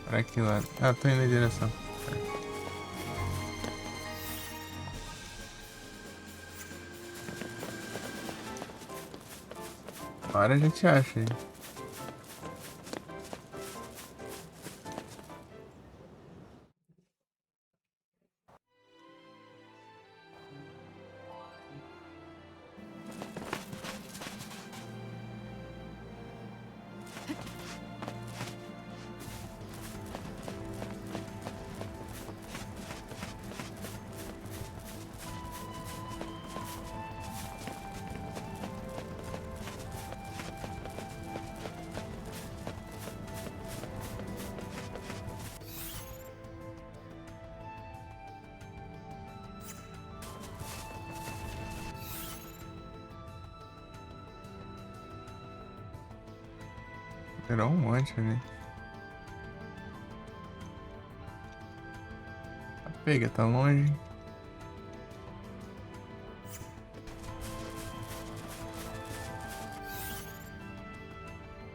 Pra que lado? Ah, tô indo na direção. Agora a gente acha aí. Virou um monte ali. Pega, tá longe.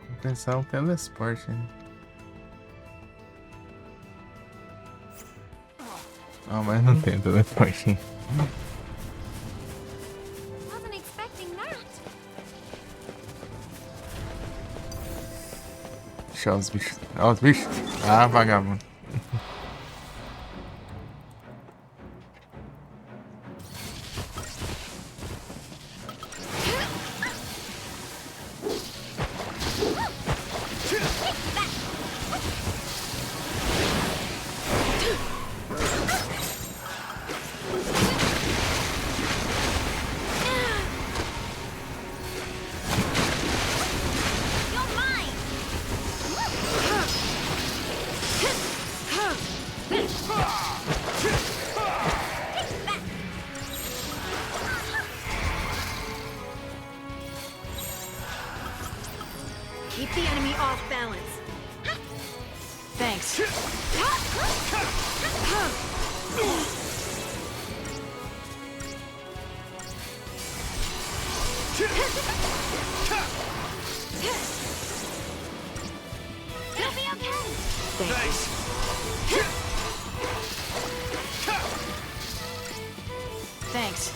Vou pensar um telesporte, né? Ah, mas não tem teleporte. Wasn't expecting that. Deixa os bichos. Ó, os bichos. Ah, vagabundo. You're mine. Keep the enemy off balance. Thanks. It'll be okay. Thanks. Thanks.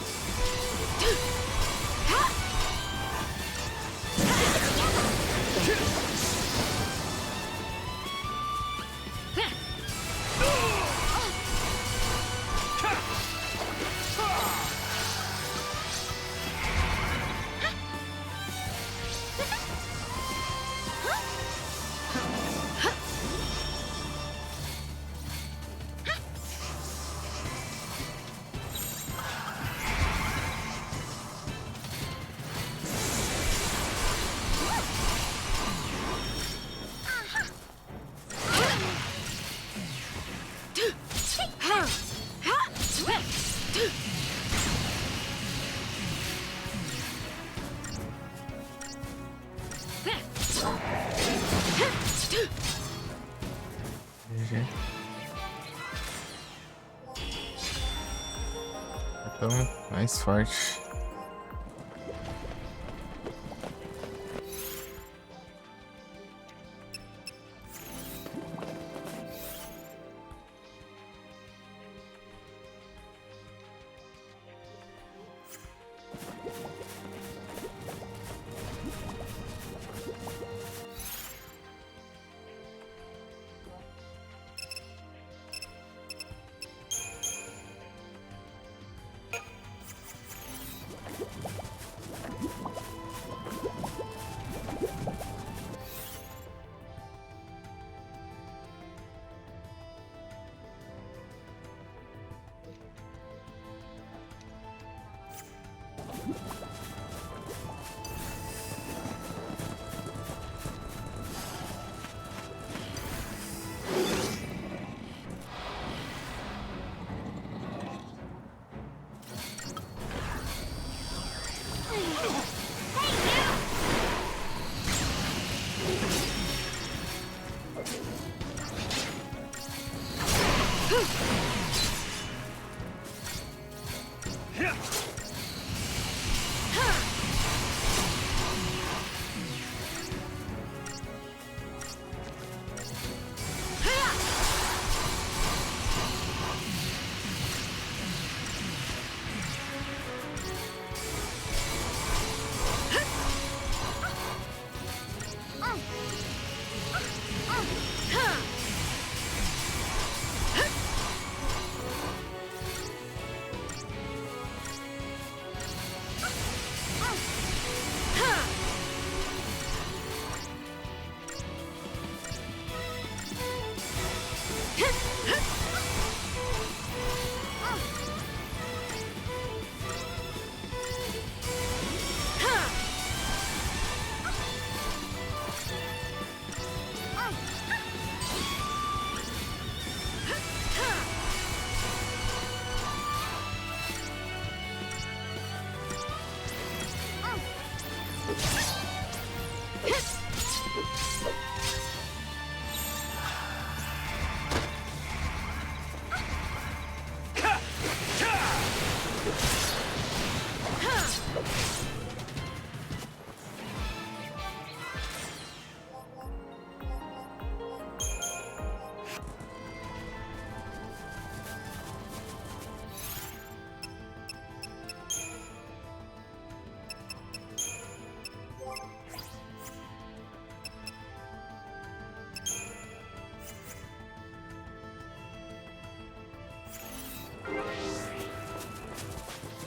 GG. Então, mais forte.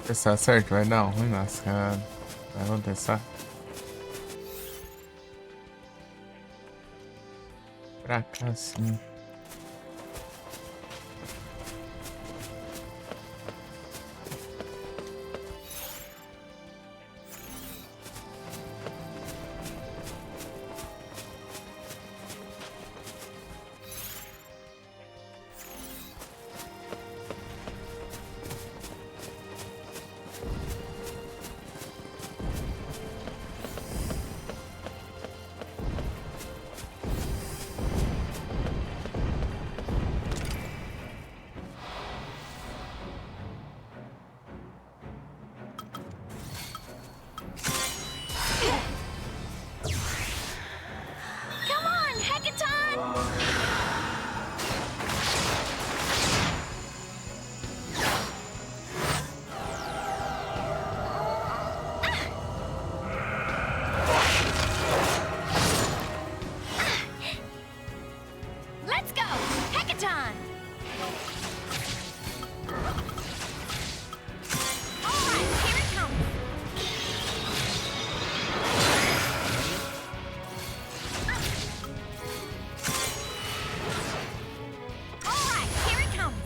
Ver se acerta, vai dar um ruim lascado. Vai acontecer. Pra cá sim. Come on, Hekaton! Let's go! Hekaton! Alright, here it comes! Alright, here it comes!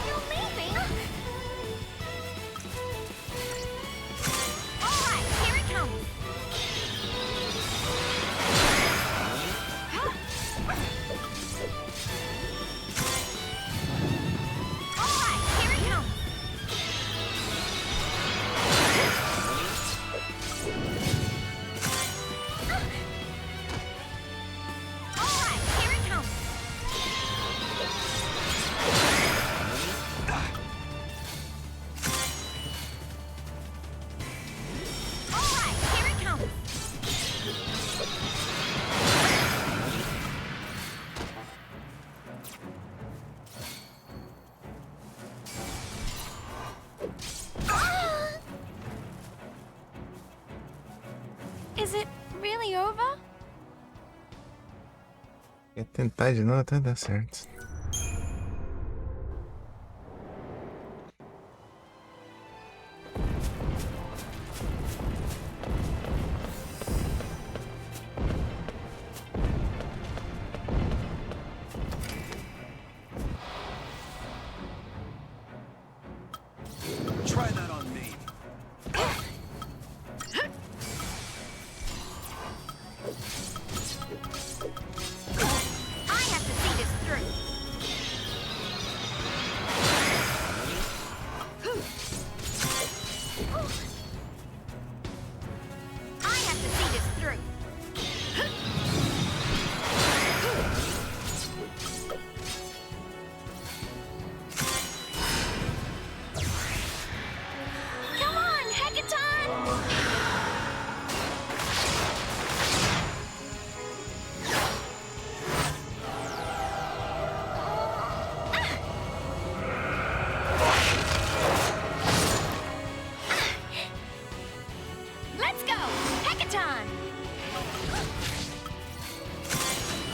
You're leaving? Alright, here it comes! Alright, here it comes! Alright, here it comes! Alright, here it comes! Is it really over? Quer tentar de novo até dar certo. Try that on me. I have to see this through. I have to see this through. Come on, Hekaton! Let's go! Hekaton!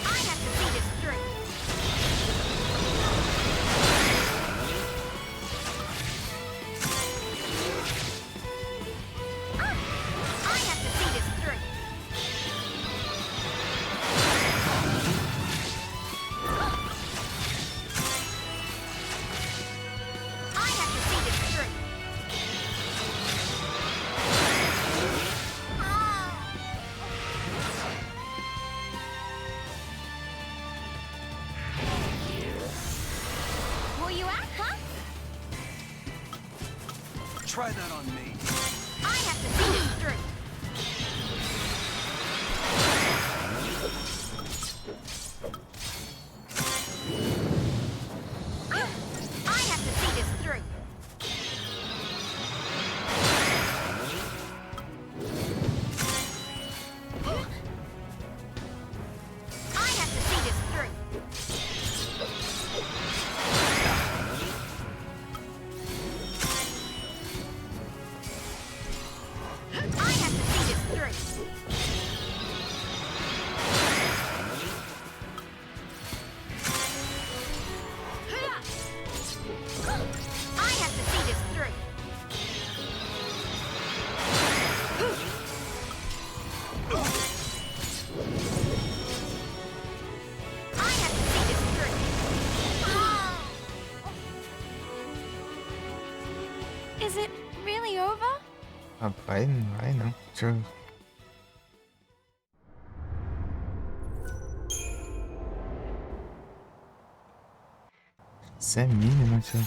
I have to see this through. I have to see this through. I have to see this through. Where you at, huh? Try that on me. I have to see this through. I have to see this through. I have to see this through. I Is it really over? Rapaz, não vai não. Deixa eu... Isso é mínimo, tio.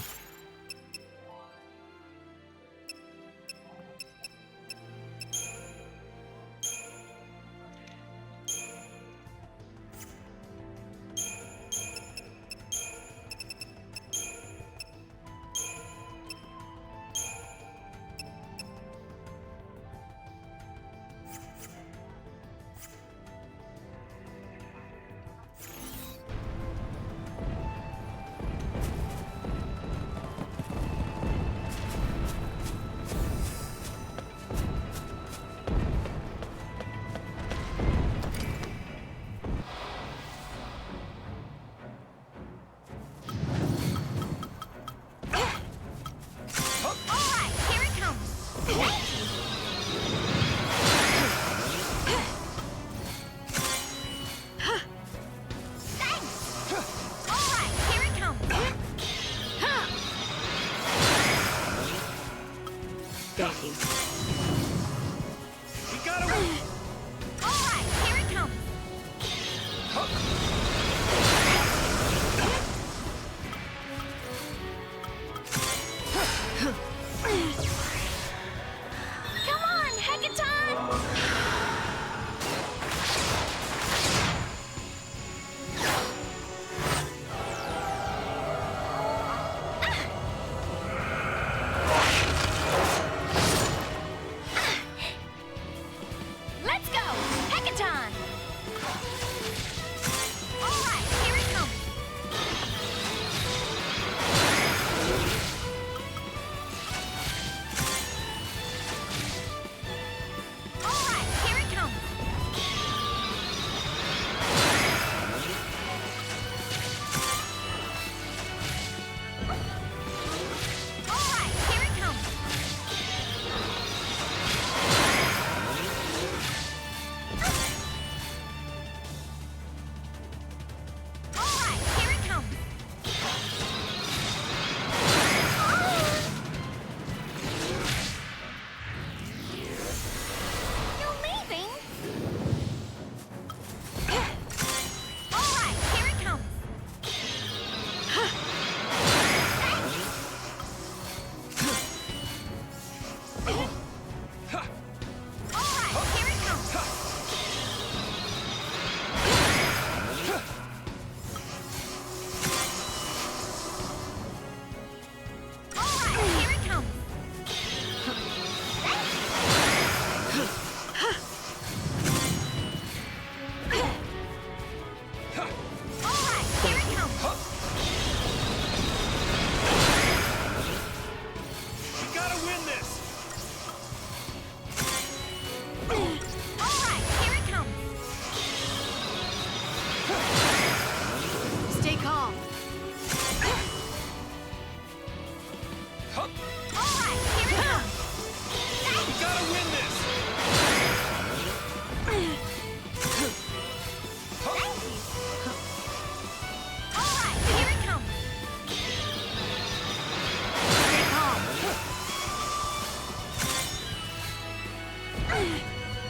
Alright, here it comes. Thanks. Alright, here it comes. Thank you. We gotta win. Alright, here it comes. Come on, Hekaton! Let's go! Hekaton! Alright, here it comes. Alright, here it comes. Alright, here it comes. Alright, here it comes. You're leaving? Alright, here it comes. Alright, here it comes. Alright, here it comes. Alright, here it comes. We gotta win this. Alright, here it comes. Stay calm. Alright, here it comes. We gotta win this. Alright, here it comes. Stay calm.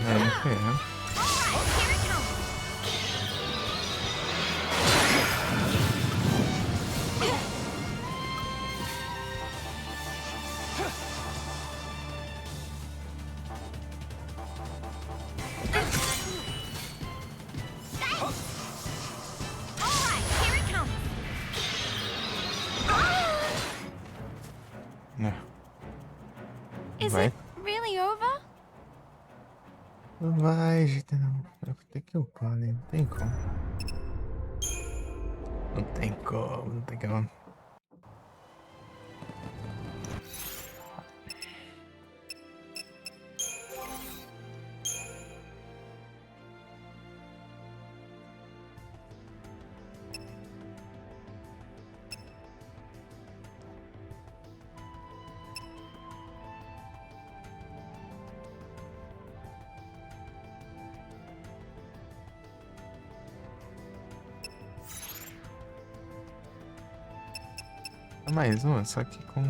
Não, não foi, né? Alright, here it comes. Alright, here it comes. Não. Is Vai. it really over? Não vai, gente, não. Eu vou ter que upar ali, não tem como. Não tem como, não tem como. Mais uma, só que com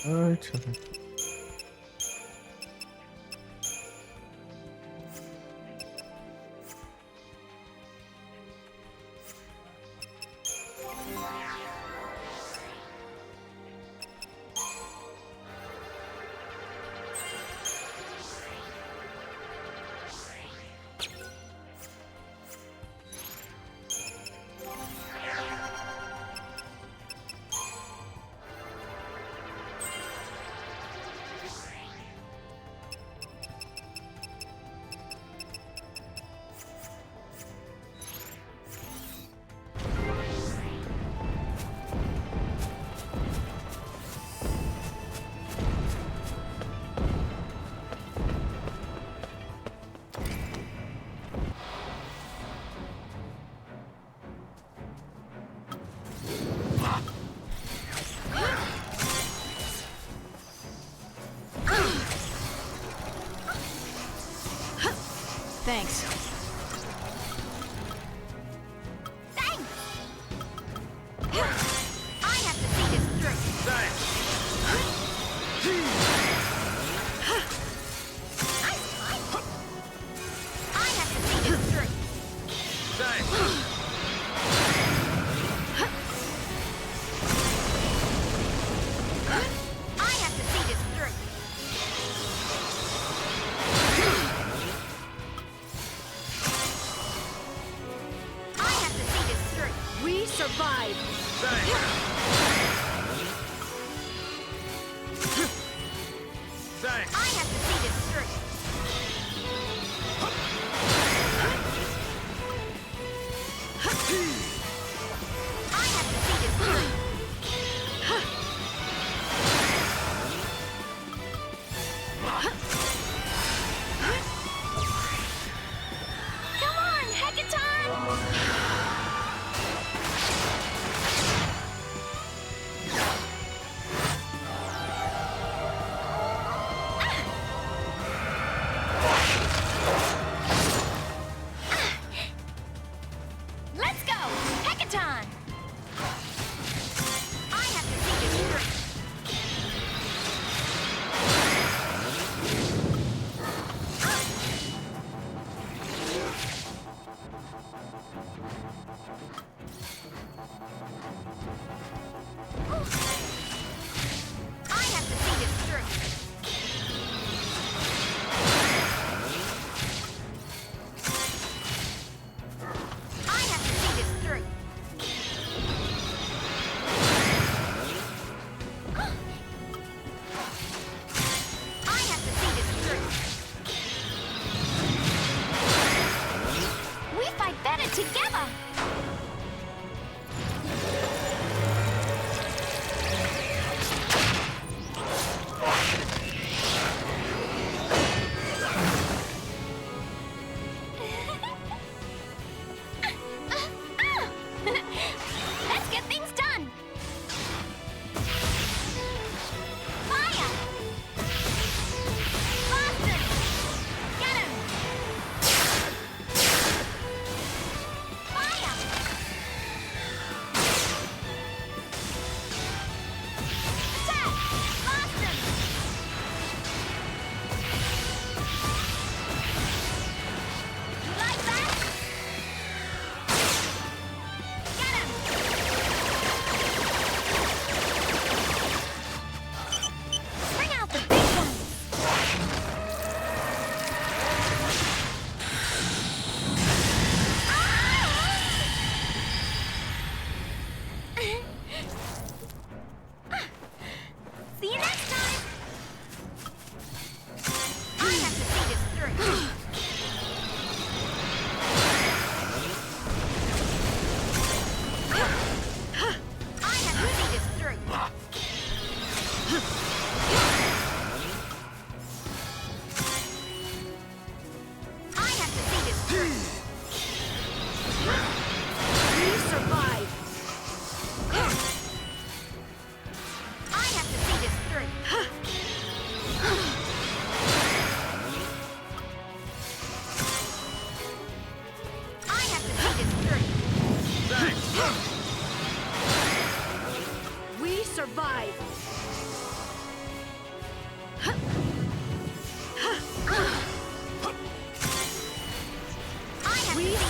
Ai, deixa eu ver. Thanks. Thanks! I have to see this through. Thanks. Nice fight. I have to see this through. Thanks. I have to see this through. I have to see this through. We survived. Thanks. Thanks. I have to see this through. I have to see this through. Come on, Hackathon! Let's go! Hackathon! I have to see this through.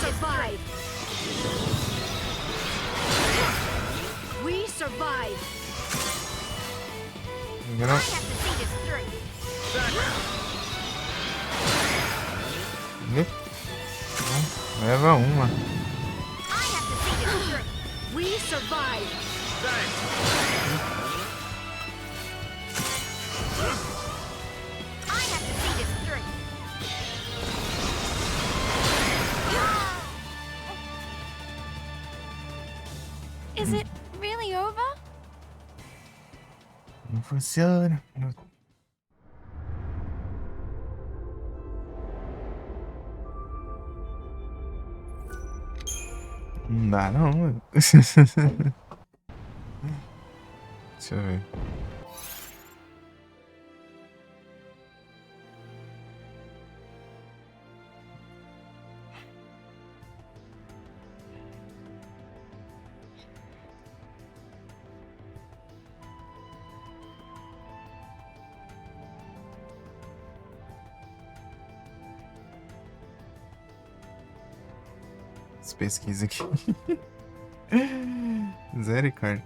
survive. We survive. You I know, have to see this through. né? Leva uma. I have to see this through. We survive. Thanks. I have to see this through. Is it really over? Não funciona. Não. Não dá não, mano. Deixa eu ver. Essa pesquisa aqui. Zero, cara.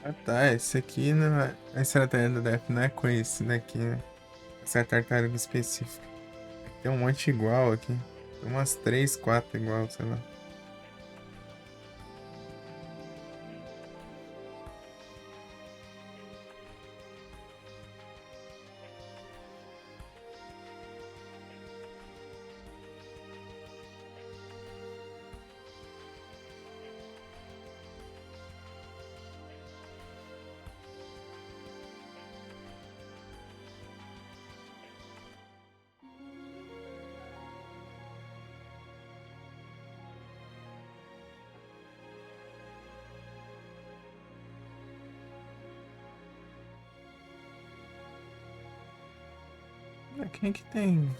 Ah tá, esse aqui não é. A estratégia do Death não é com esse daqui, né? Essa é a tartaruga específica. Tem um monte igual aqui. Tem umas 3, 4 igual, sei lá. Quem é que tem?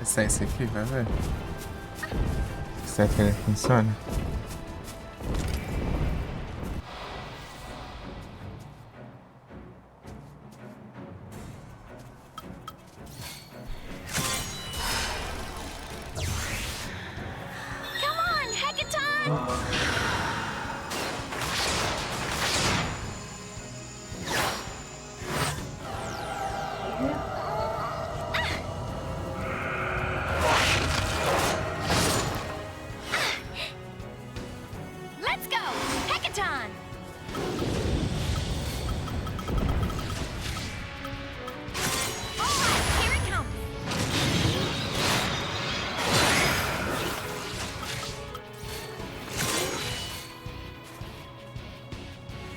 Esse aqui, vai ver. Será que ele funciona? Come on, Hackathon! Let's go! Hackathon! Alright, here it comes!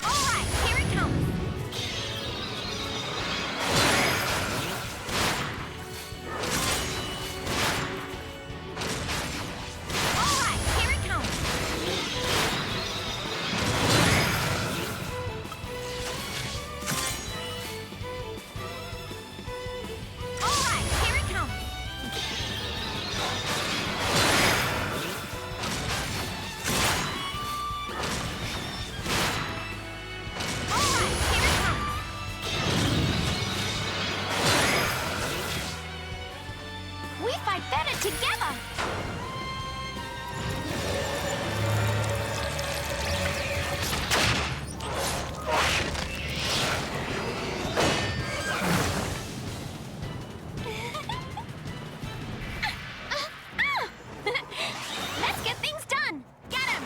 Alright, here it comes! Alright, here it comes! Alright, here it comes! Alright, here it comes! We fight better together! Let's get things done! Get him!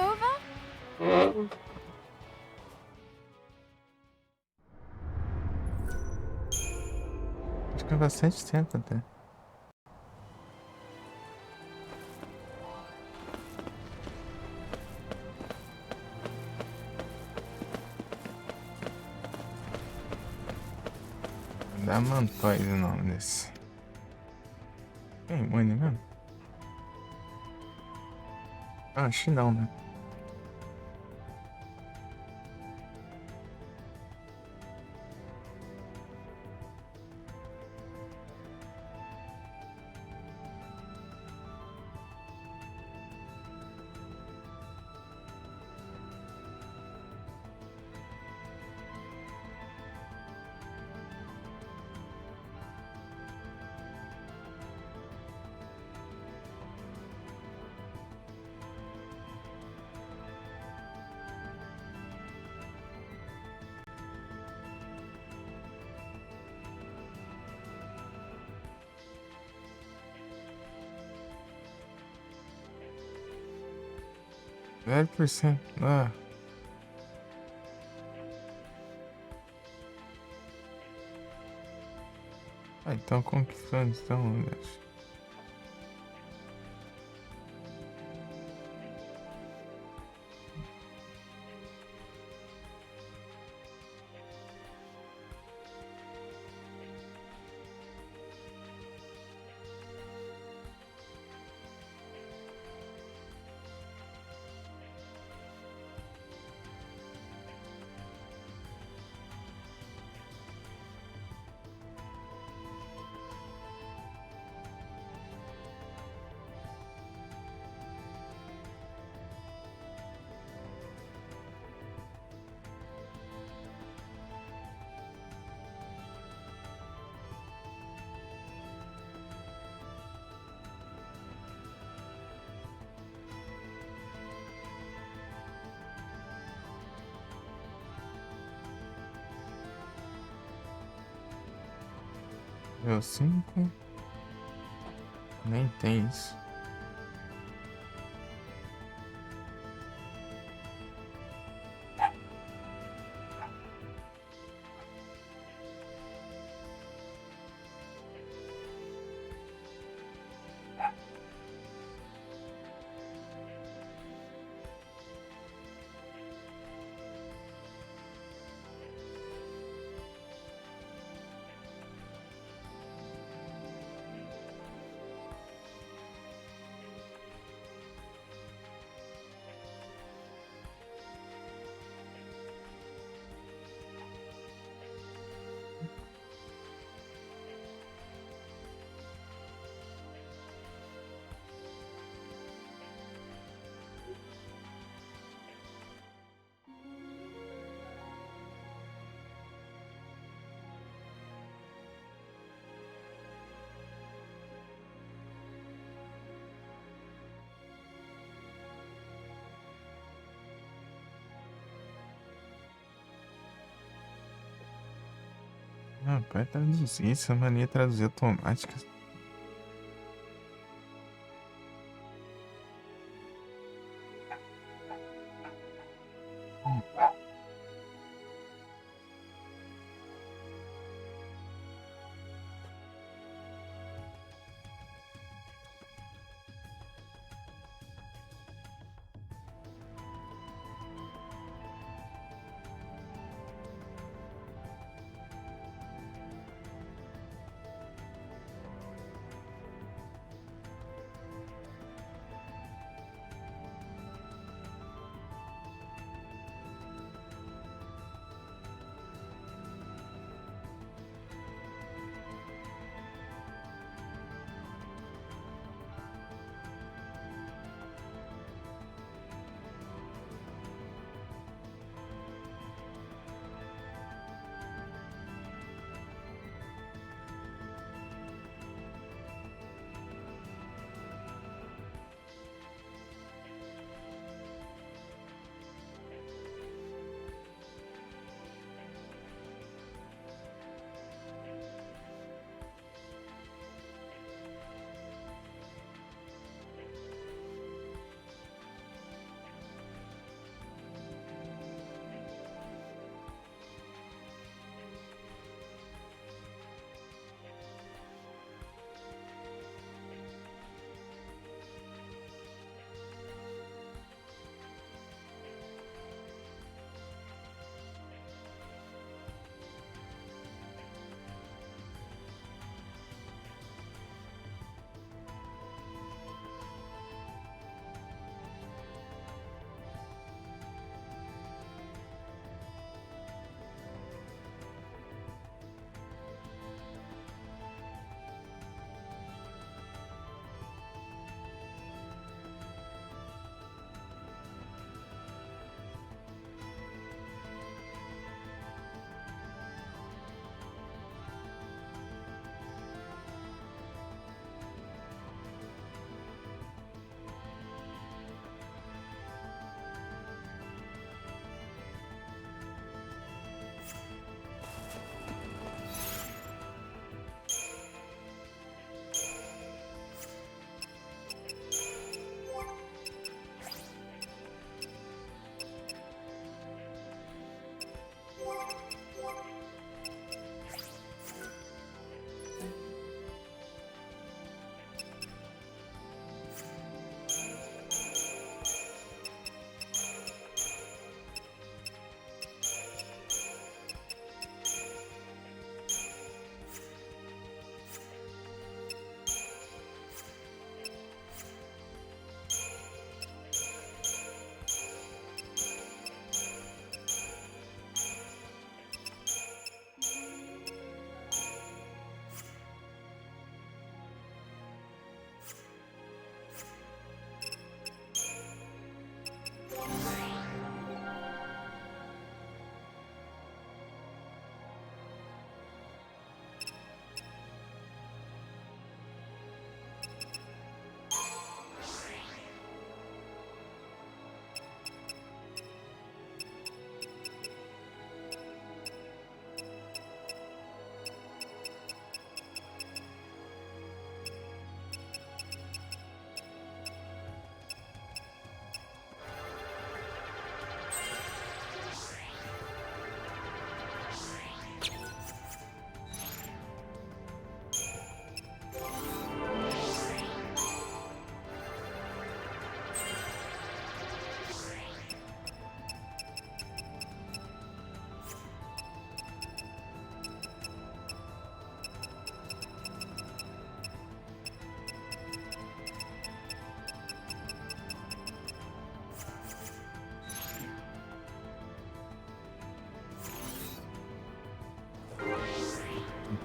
over? Acho que é bastante tempo até. Damantoide o nome desse. É imune mesmo? Ah, acho que não, né? Zero por cento. Ah. Ah, então como que foi? Então, deu 5. Nem tem isso. Ah, pode traduzir. Essa mania de traduzir automática.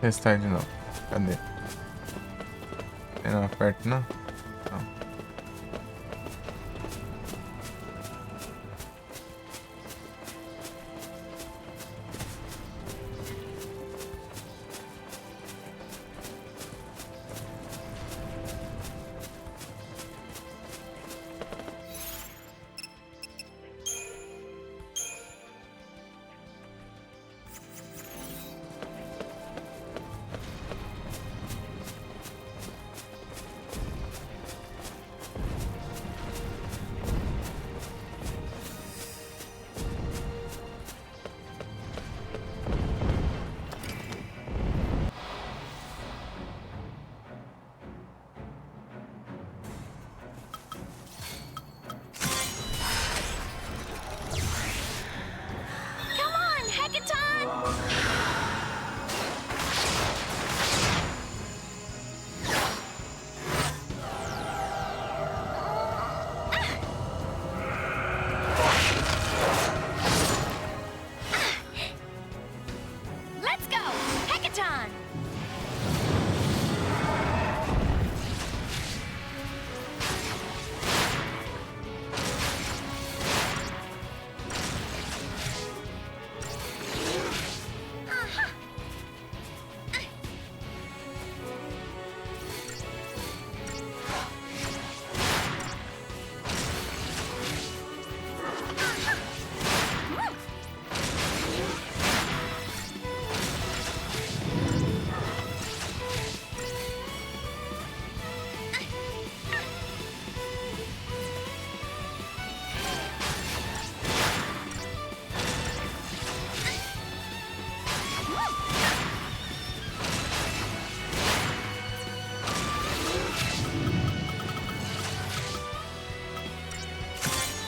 Testar de novo. Cadê? Eu não aperto, não? Não. Come on, Hekaton! Let's go, Hekaton!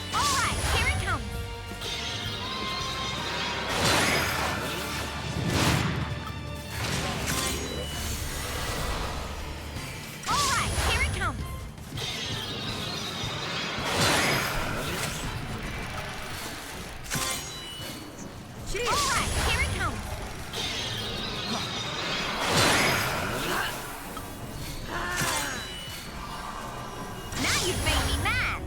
All right, here it comes. All right, here it comes. All right, here it comes. Now you've made me mad.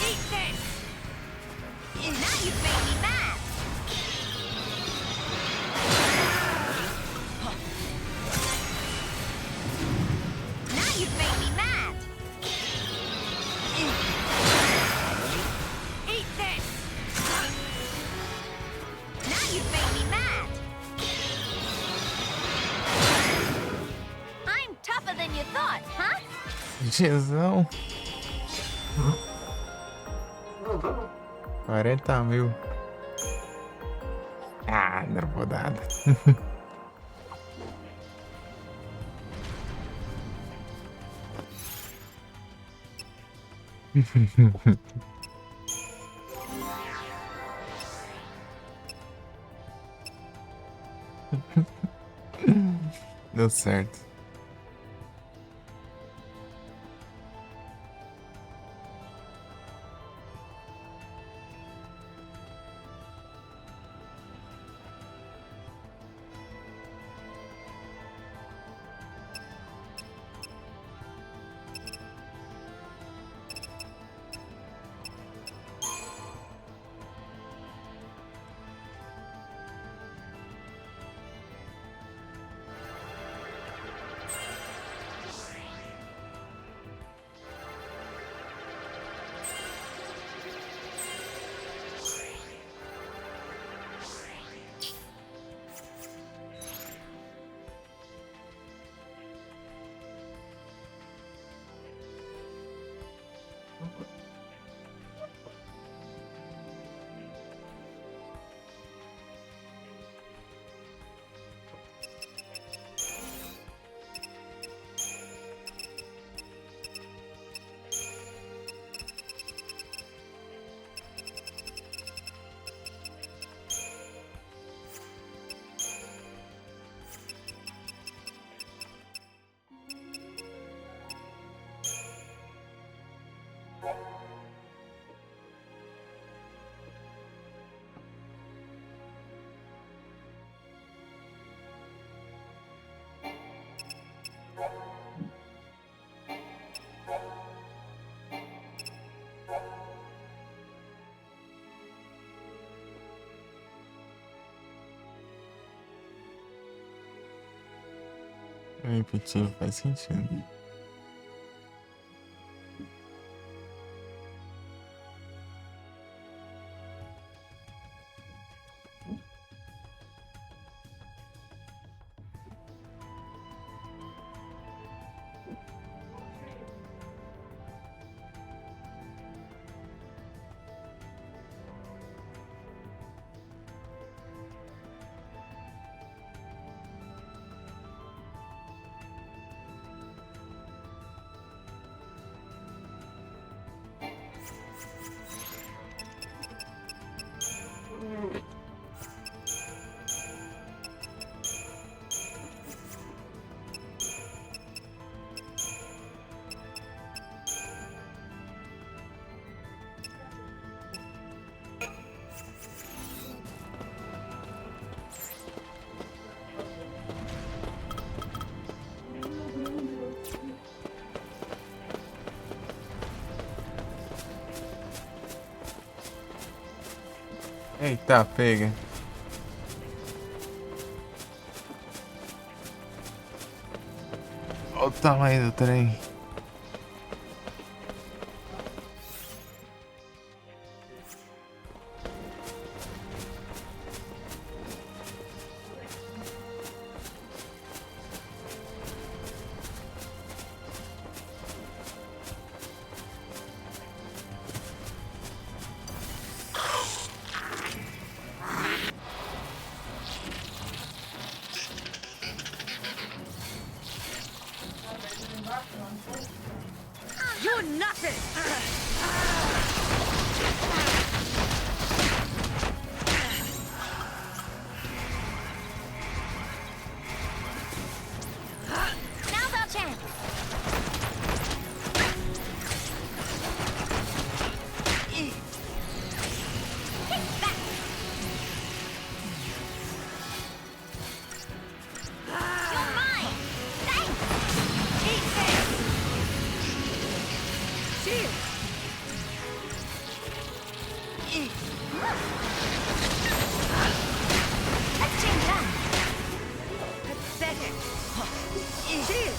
Eat this. Now you've made me mad. Now you've made me mad. Eat this. Now you've made me mad. I'm tougher than you thought, huh? Jezão. 40.000. Ah, nervodada. Deu certo. Repetido faz sentido. Eita, pega. Olha o tamanho do trem. You're nothing! Now's our chance! Take that! You're mine! Thanks! Eat this! Shield! Let's change it up! Pathetic! Shield!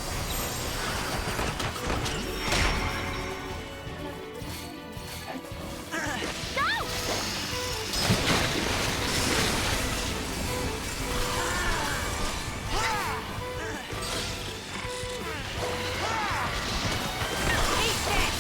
Go! Eat this!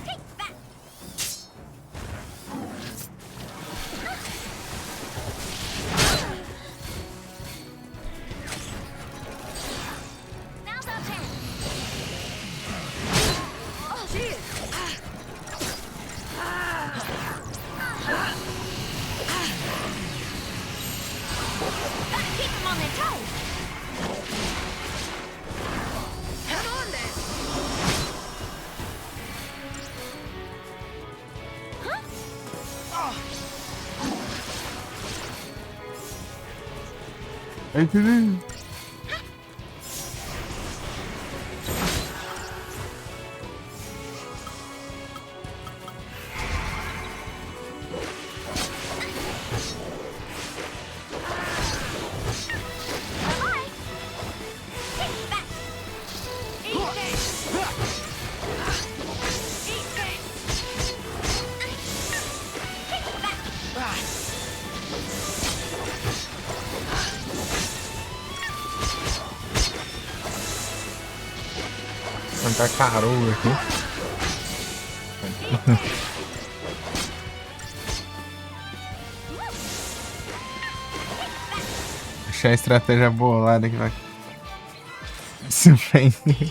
Take that! Take that! Now's our chance! Oh, shield! Gotta keep them on their toes! Come on then! Huh? É que nem... Alright! Take that! Eat this! um tartaruga aqui. Achei a estratégia bolada que vai se prender.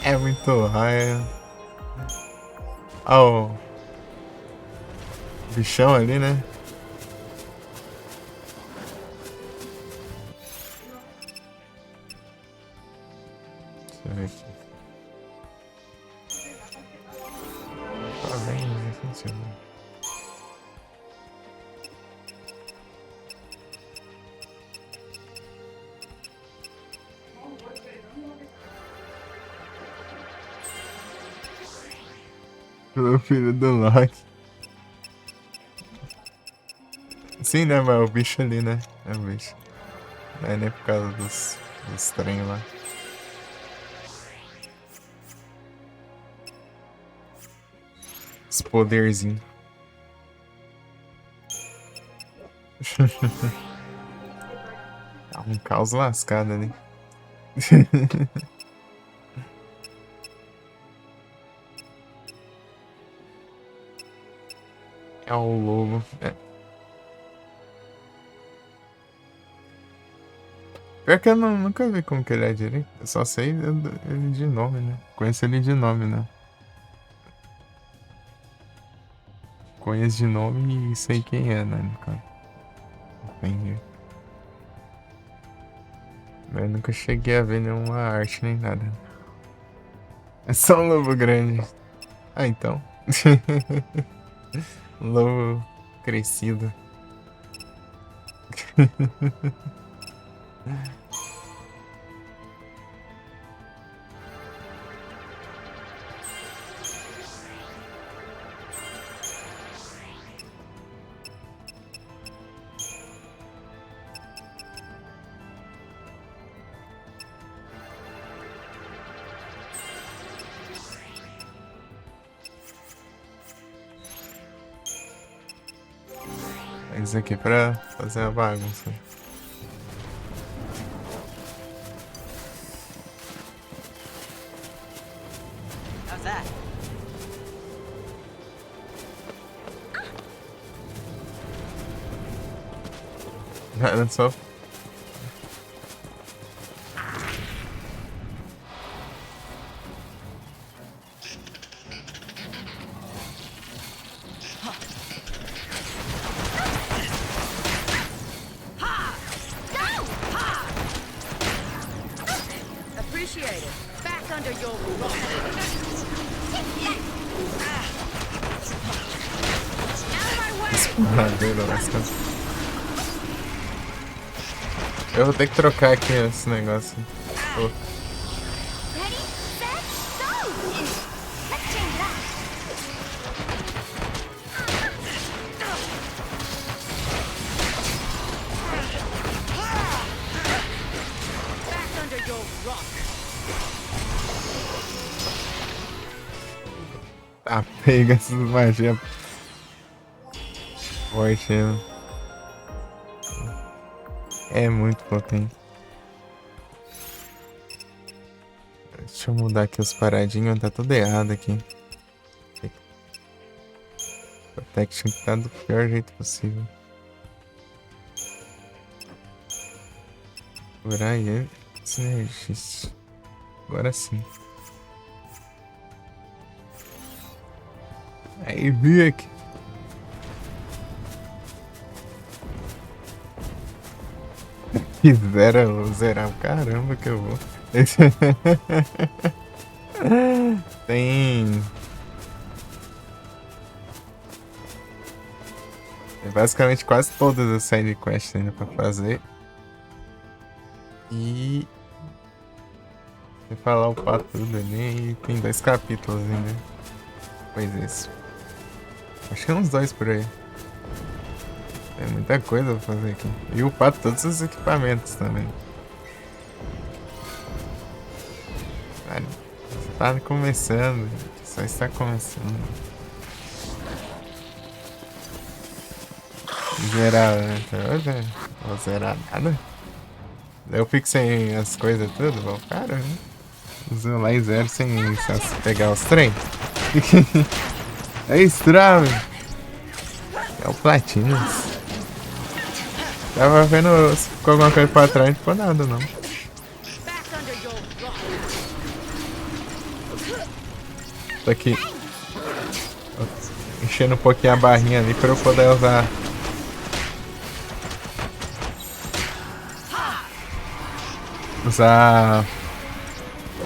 É muito raio. Ó, o bichão ali, né? Deixa eu ver aqui. Tá bem, né? Funciona. Pelo filho do Loki. Sim, né? Mas é o bicho ali, né? É o bicho. Não é nem por causa dos trem lá. Os poderzinhos. Tá um caos lascado ali. É o lobo. É. Pior que eu nunca vi como que ele é direito. Eu só sei ele de nome, né? Conheço ele de nome, né? Conheço de nome e sei quem é, né? No caso. Entendi. Mas eu nunca cheguei a ver nenhuma arte nem nada. É só um lobo grande. Ah, então. Lobo crescido. Isso aqui é pra fazer a bagunça. How's that? Olha só. Appreciate it. Back under your rock. Out of my way! Madeira, lasca. Eu vou ter que trocar aqui esse negócio. Oh. Ready, set, go! Let's change it up. Back under your rock. Tá pega essa magia forte, né? É muito potente. Deixa eu mudar aqui os paradinhos, tá tudo errado aqui. Protection tá do pior jeito possível. Curar aí, sinergista. Agora sim. Aí, Vic. Quiseram zerar o caramba que eu vou. Tem basicamente quase todas as side quests ainda pra fazer. E vou falar upar tudo ali. E tem 2 capítulos ainda. Pois isso. Acho que é uns 2 por aí. Tem muita coisa pra fazer aqui. E upar todos os equipamentos também. Tá começando. Só está começando. Zerar, né? Vou zerar nada. Eu fico sem as coisas tudo, vou, cara, né? Zelar em zero sem pegar os trem. É estranho. É o Platinas. Tava vendo se ficou alguma coisa pra trás, não ficou nada não. Back under your rock. Tô aqui enchendo um pouquinho a barrinha ali pra eu poder usar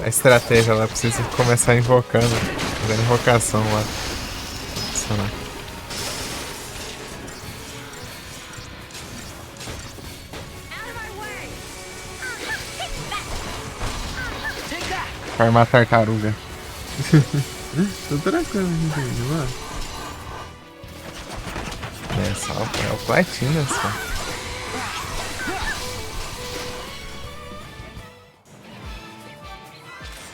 a estratégia lá. Preciso começar invocando, fazendo invocação lá. Isso, né? Farmar tartaruga. Tô tranquilo, gente, mano. É só é o Platinas, só.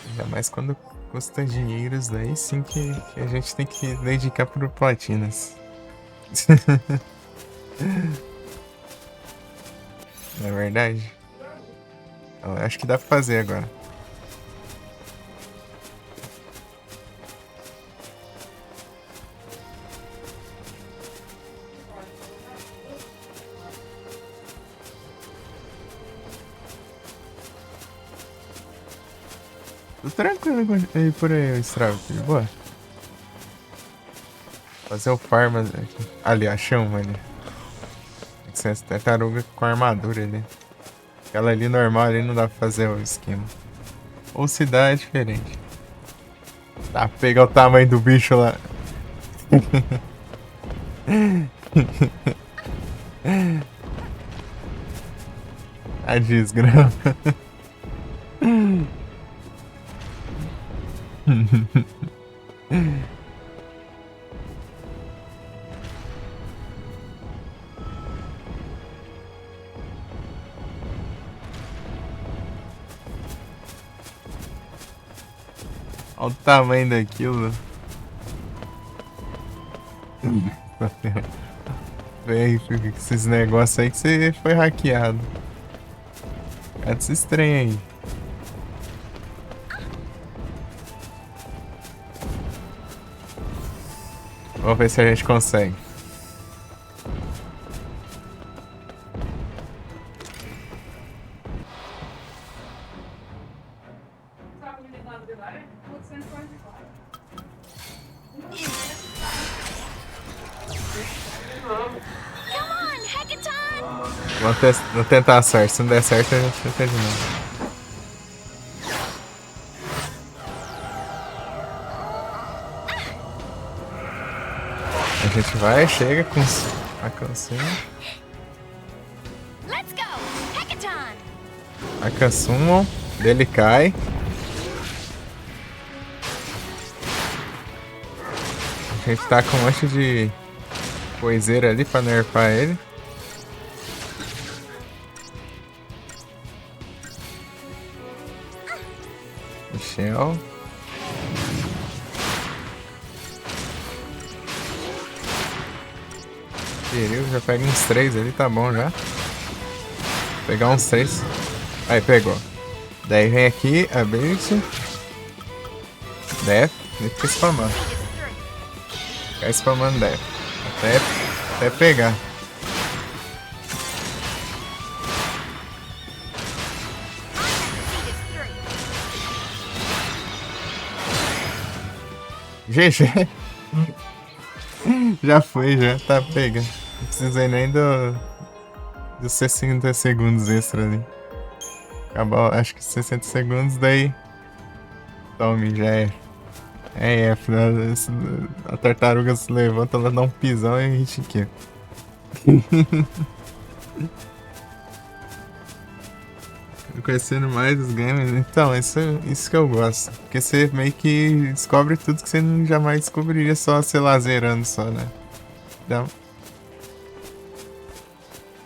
Ainda mais quando custa dinheiros, daí sim que a gente tem que dedicar pro Platinas. Não é verdade? Eu acho que dá pra fazer agora. Tô tranquilo aí por aí, Estrago, de boa. Fazer o farm aqui. Ali, achamos ali. Essa tartaruga com armadura ali. Aquela ali normal ali não dá pra fazer o esquema. Ou se dá é diferente. Tá, pegar o tamanho do bicho lá. A desgrama. Olha o tamanho daquilo. Véi, esses negócios aí que você foi hackeado. Cadê esses trem aí? Vamos ver se a gente consegue. Come on, Hackathon! Vamos tentar a sorte. Se não der certo, a gente tenta de novo. A gente vai, chega com a canção. Let's go! Hackathon! A canção dele cai. A gente tá com um monte de coiseira ali pra nerfar ele. Michel. Perigo, já pega uns 3 ali, tá bom já. Vou pegar uns 3. Aí, pegou. Daí vem aqui, ability. Death, nem fica spamando. Ficar spamando Death. Até pegar. GG. Já foi, já tá pegando. Não precisei nem dos 60 segundos extra ali. Acabou, acho que 60 segundos, daí. Tome, já é. É F, né? A tartaruga se levanta, ela dá um pisão e a gente quer. Conhecendo mais os games, então, isso que eu gosto. Porque você meio que descobre tudo que você jamais descobriria só se lazerando só, né? Então,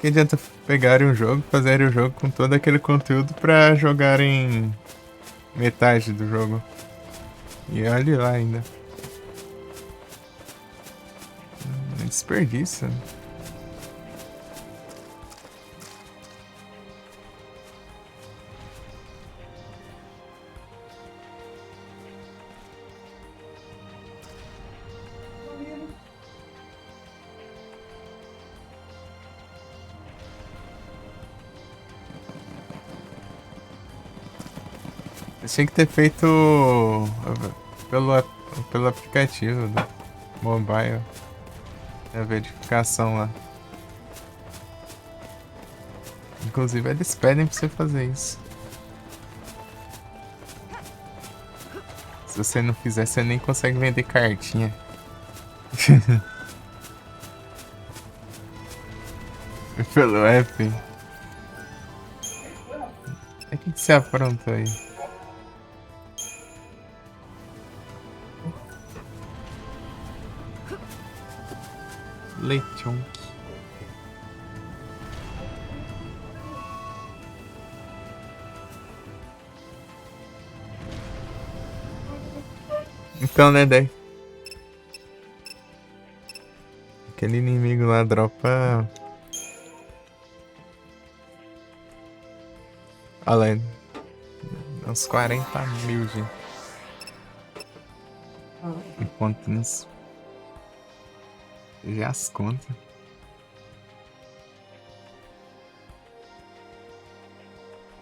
que adianta pegarem um jogo, fazerem o jogo com todo aquele conteúdo pra jogarem metade do jogo. E olha lá ainda. Desperdício. Tinha que ter feito pelo, pelo aplicativo do mobile. A verificação lá. Inclusive eles pedem pra você fazer isso. Se você não fizer, você nem consegue vender cartinha. Pelo app. O que você aprontou aí? Lechonk. Então, né, daí? Aquele inimigo lá dropa. Olha lá, uns 40 mil, gente. Enquanto isso. Já as contas.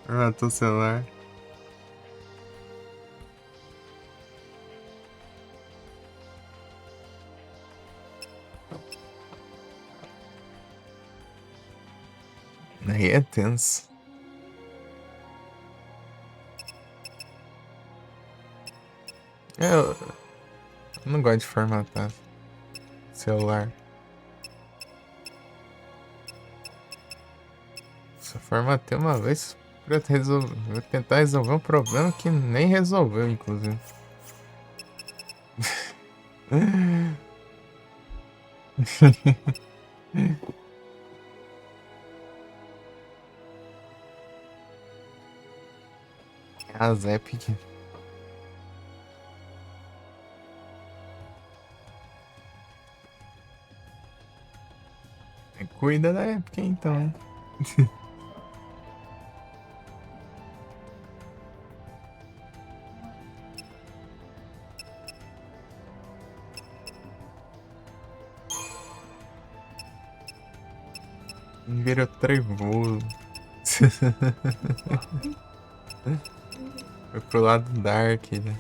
Ah, teu celular. Aí é tenso. Eu não gosto de formatar celular. Só formatei uma vez pra vou tentar resolver um problema que nem resolveu, inclusive. As Epic. Cuida da Epic então. Vira trevoso. Foi pro lado dark, né?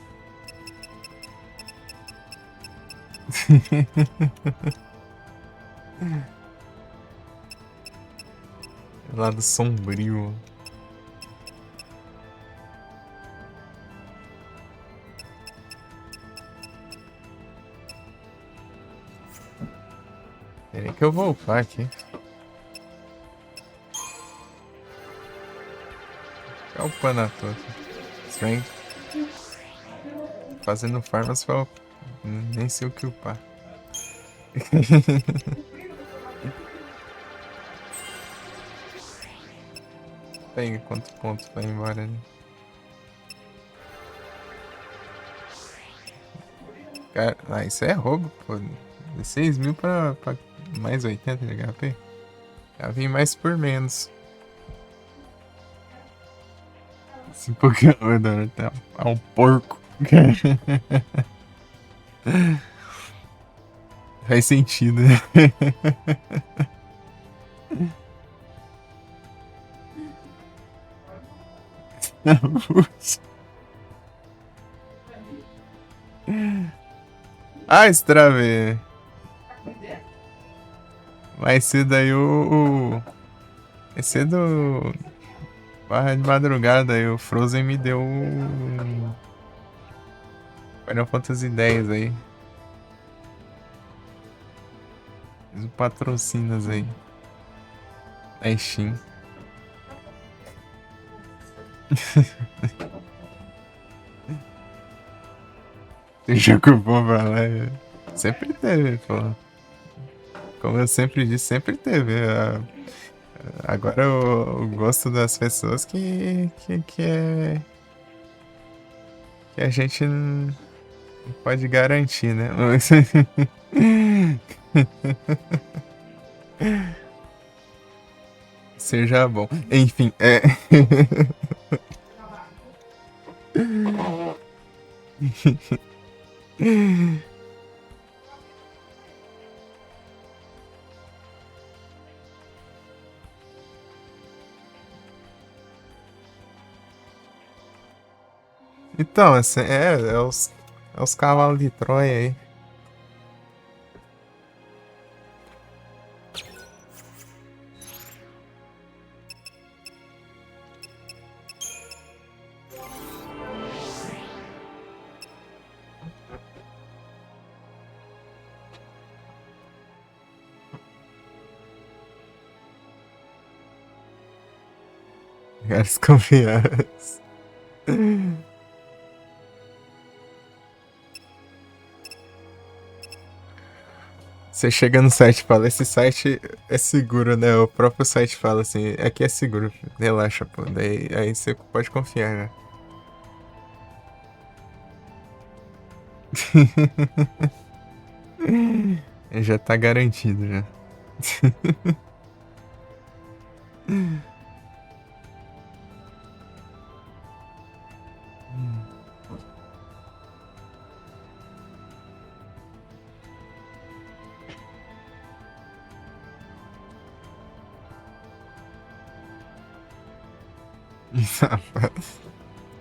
Lado sombrio. Peraí que eu vou upar aqui. Ficar upando a toa. Strength. Fazendo farmas pra nem sei o que upar. Pega quantos pontos vai embora ali. Cara, isso é roubo, pô. 16 mil pra mais 80 de HP. Já vim mais por menos. Esse Pokémon é um porco. Faz sentido, né? Ah, Strave. Mais cedo aí mais cedo. Barra de madrugada aí, o Frozen me deu Final Fantasy X aí. Fiz um patrocinas aí. Na Steam. Você jogou bom pra lá. Sempre teve, pô. Como eu sempre disse, sempre teve. Agora eu gosto das pessoas que a gente não pode garantir, né? Seja bom. Enfim, Então, assim, é os cavalos de Troia aí. Lugares confiáveis. Você chega no site e fala, esse site é seguro, né? O próprio site fala assim, aqui é seguro, relaxa, pô. Daí aí você pode confiar, né? Já tá garantido já.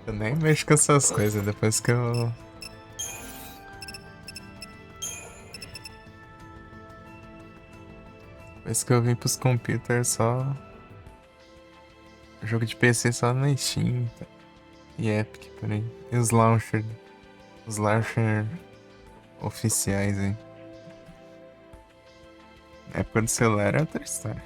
Eu nem mexo com essas coisas depois que eu vim pros computers só jogo de PC só na Steam e Epic por aí. E os launcher oficiais aí. Na época do celular é outra história.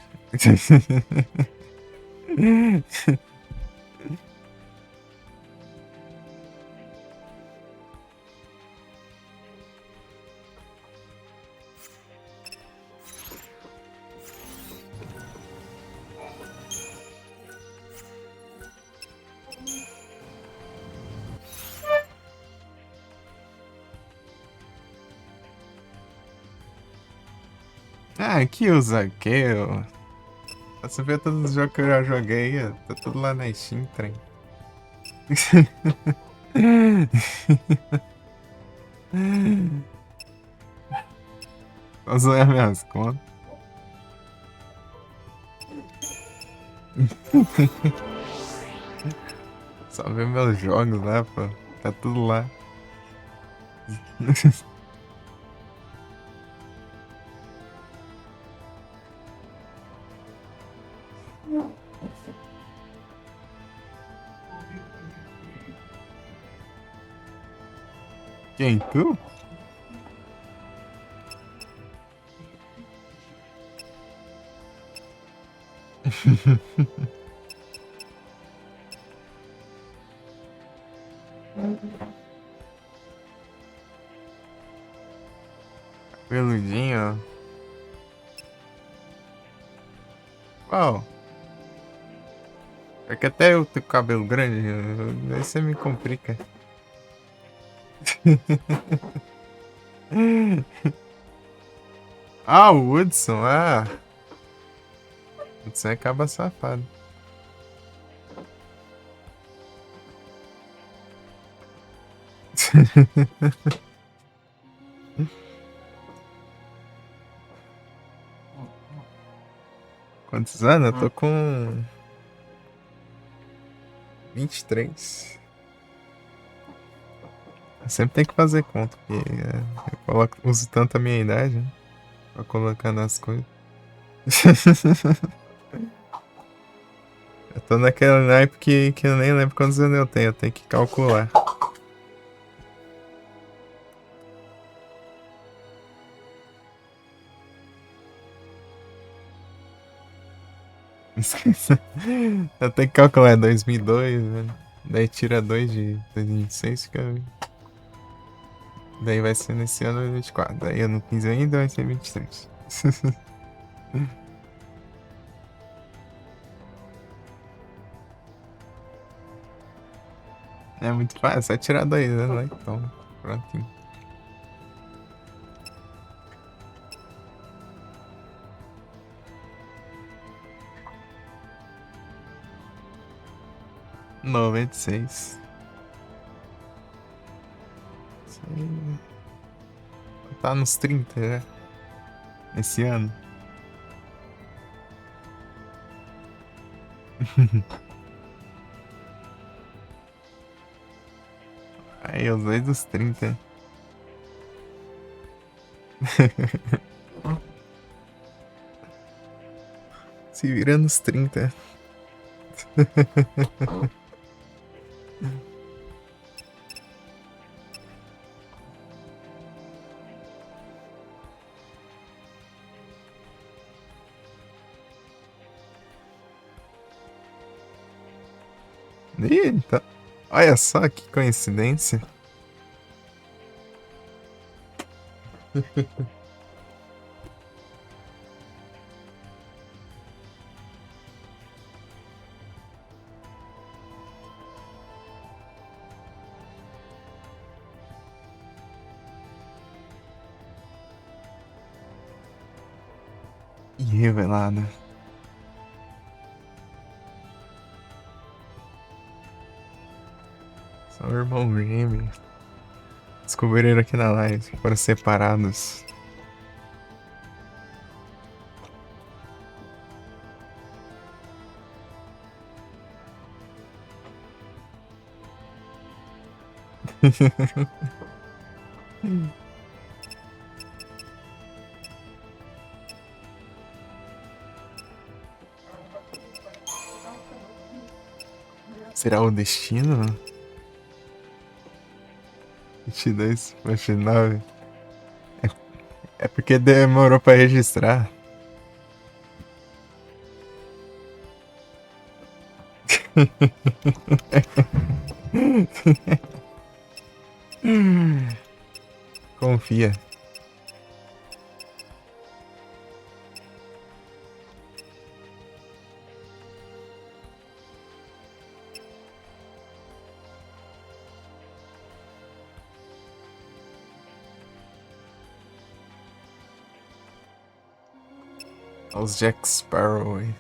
Ah, que usa que eu. Você vê todos os jogos que eu já joguei, ó, tá tudo lá na Steam, trem. Só zoar minhas contas. Só ver meus jogos lá, pô. Tá tudo lá. Quem, tu? Peludinho, ó. Qual? É que até eu tenho cabelo grande, aí você me complica. Ah, o Hudson, ah. O Hudson acaba safado. Quantos anos? Eu tô com 23. Eu sempre tem que fazer conta, porque uso tanto a minha idade, né? Pra colocar nas coisas. Eu tô naquela naipe que eu nem lembro quantos anos eu tenho que calcular. Eu tenho que calcular 2002, né? Daí tira 2 de 2026, fica. Daí vai ser nesse ano 24. Daí eu não 15 ainda, vai ser 23. É muito fácil, é só tirar 2 anos, né? Então, prontinho. Noventa e seis. Tá nos 30, né? Esse ano. Aí, os dois dos 30. Se vira nos 30. Eita. Olha só que coincidência. E revelada. São irmão gêmeo. Descobriram aqui na live. Foram separados. Será o destino? 22, 29. É porque demorou pra registrar. Confia. Olha os Jack Sparrow aí.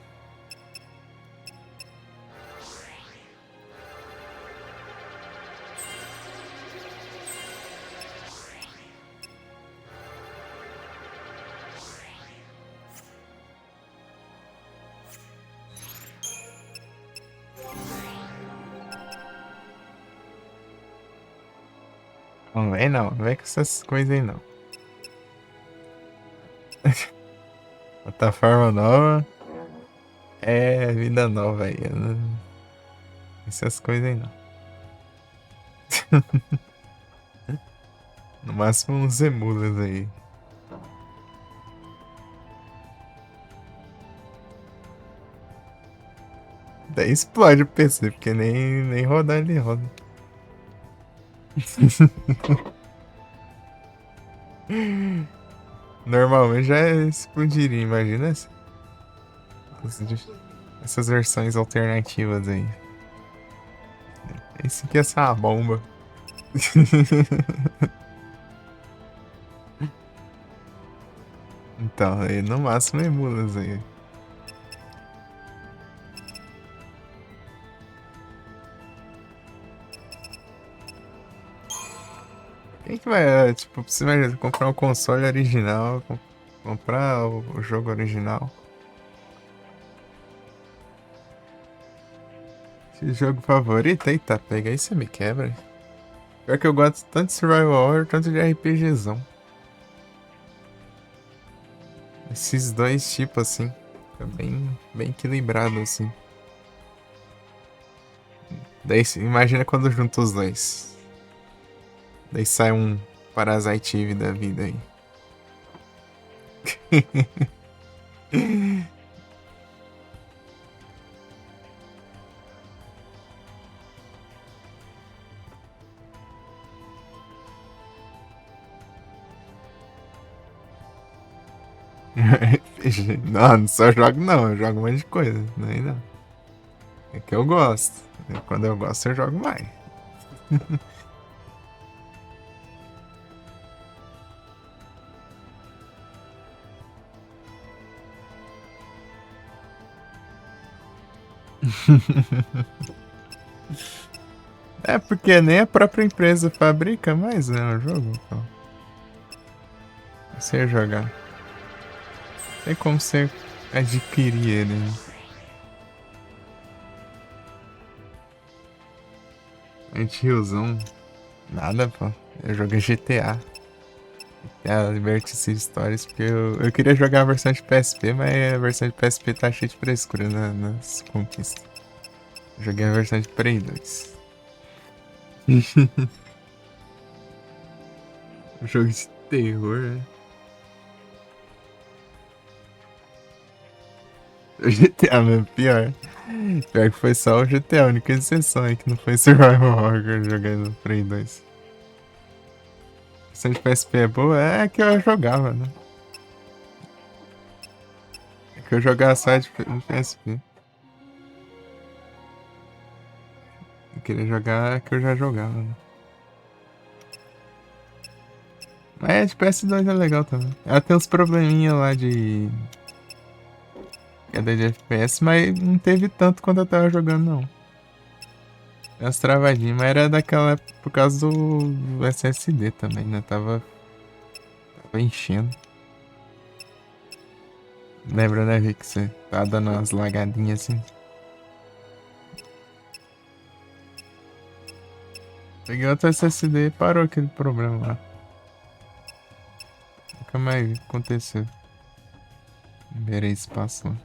Não vem com essas coisas aí não. Plataforma nova é vida nova aí. Essas coisas aí não. No máximo uns emulas aí. Daí explode o PC, porque nem rodar ele roda. Normalmente já explodiria, imagina essas versões alternativas aí. Esse aqui é essa bomba. Então, aí no máximo emulas aí. Quem que vai, tipo, você vai comprar um console original, comprar o jogo original? Esse jogo favorito? Eita, pega aí você me quebra. Pior que eu gosto tanto de Survival Horror, tanto de RPGzão. Esses dois tipos assim, fica bem equilibrado assim. Daí imagina quando junta os dois. Daí sai um Parasite Eve da vida aí. Não só jogo não, eu jogo um monte de coisa. Não. É que eu gosto. Quando eu gosto, eu jogo mais. É porque nem a própria empresa fabrica mais, né, o jogo. Então. Você jogar. Tem como você adquirir ele. Né? Anti-riozão. Nada, pô. Eu joguei GTA. GTA Liberty City Stories, porque eu queria jogar a versão de PSP, mas a versão de PSP tá cheia de frescura nas conquistas. Eu joguei a versão de Play 2. Jogo de terror, né? O GTA, meu, pior. Pior que foi só o GTA, a única exceção aí que não foi Survival Horror que eu joguei no Play 2. A versão de PSP é boa? É que eu jogava, né? É que eu jogava só no PSP. Eu queria jogar que eu já jogava, né? Mas de PS2 é legal também. Ela tem uns probleminha lá de queda de FPS, mas não teve tanto quando eu tava jogando, não. Tem umas travadinhas, mas era daquela época por causa do SSD também, né? Tava enchendo. Lembra, né, Rick? Você tá dando umas lagadinhas assim. Peguei outro SSD e parou aquele problema lá. Nunca mais aconteceu. Liberei espaço lá.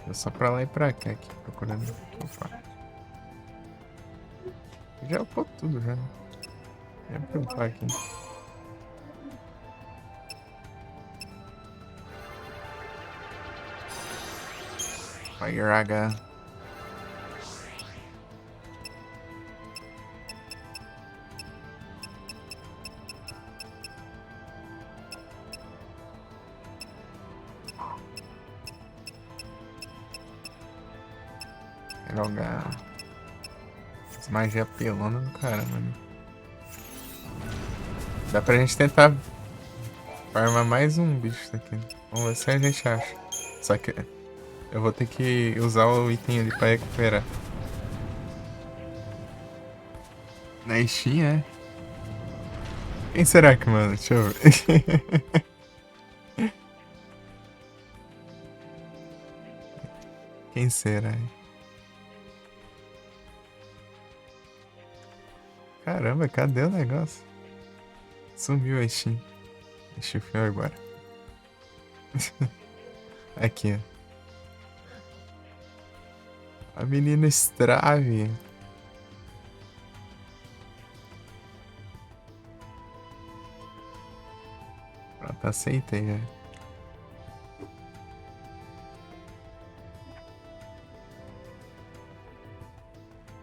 Tô só pra lá e pra cá aqui, procurando o que eu faço. Já upou tudo já, né? Já vou upar aqui. Fire. Jogar as magia pelona do caramba, né? Dá pra gente tentar farmar mais um bicho daqui. Vamos ver se a gente acha. Só que eu vou ter que usar o item ali pra recuperar. Na Steam, é? Quem será que, mano? Deixa eu ver. Quem será? Caramba, cadê o negócio? Sumiu a Steam. Deixa eu ver agora. Aqui, ó. A menina Strave. Pronto, aceitei já.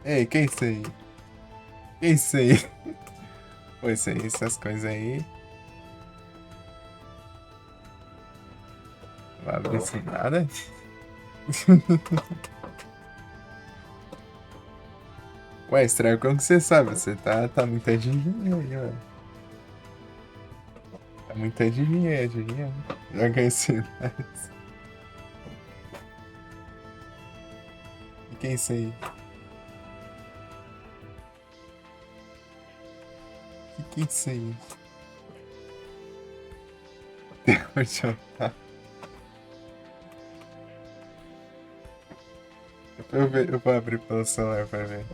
Ei, que é isso aí? Que é isso aí? Pô, isso aí, essas coisas aí. Não vai abrir sem nada. Ué, estranho, como que você sabe? Você tá muito adivinhando aí, ó. Tá muito adivinhando. Joga esse. E que é isso aí? Que é isso aí? Deixa eu ver. Eu vou abrir pelo celular pra ver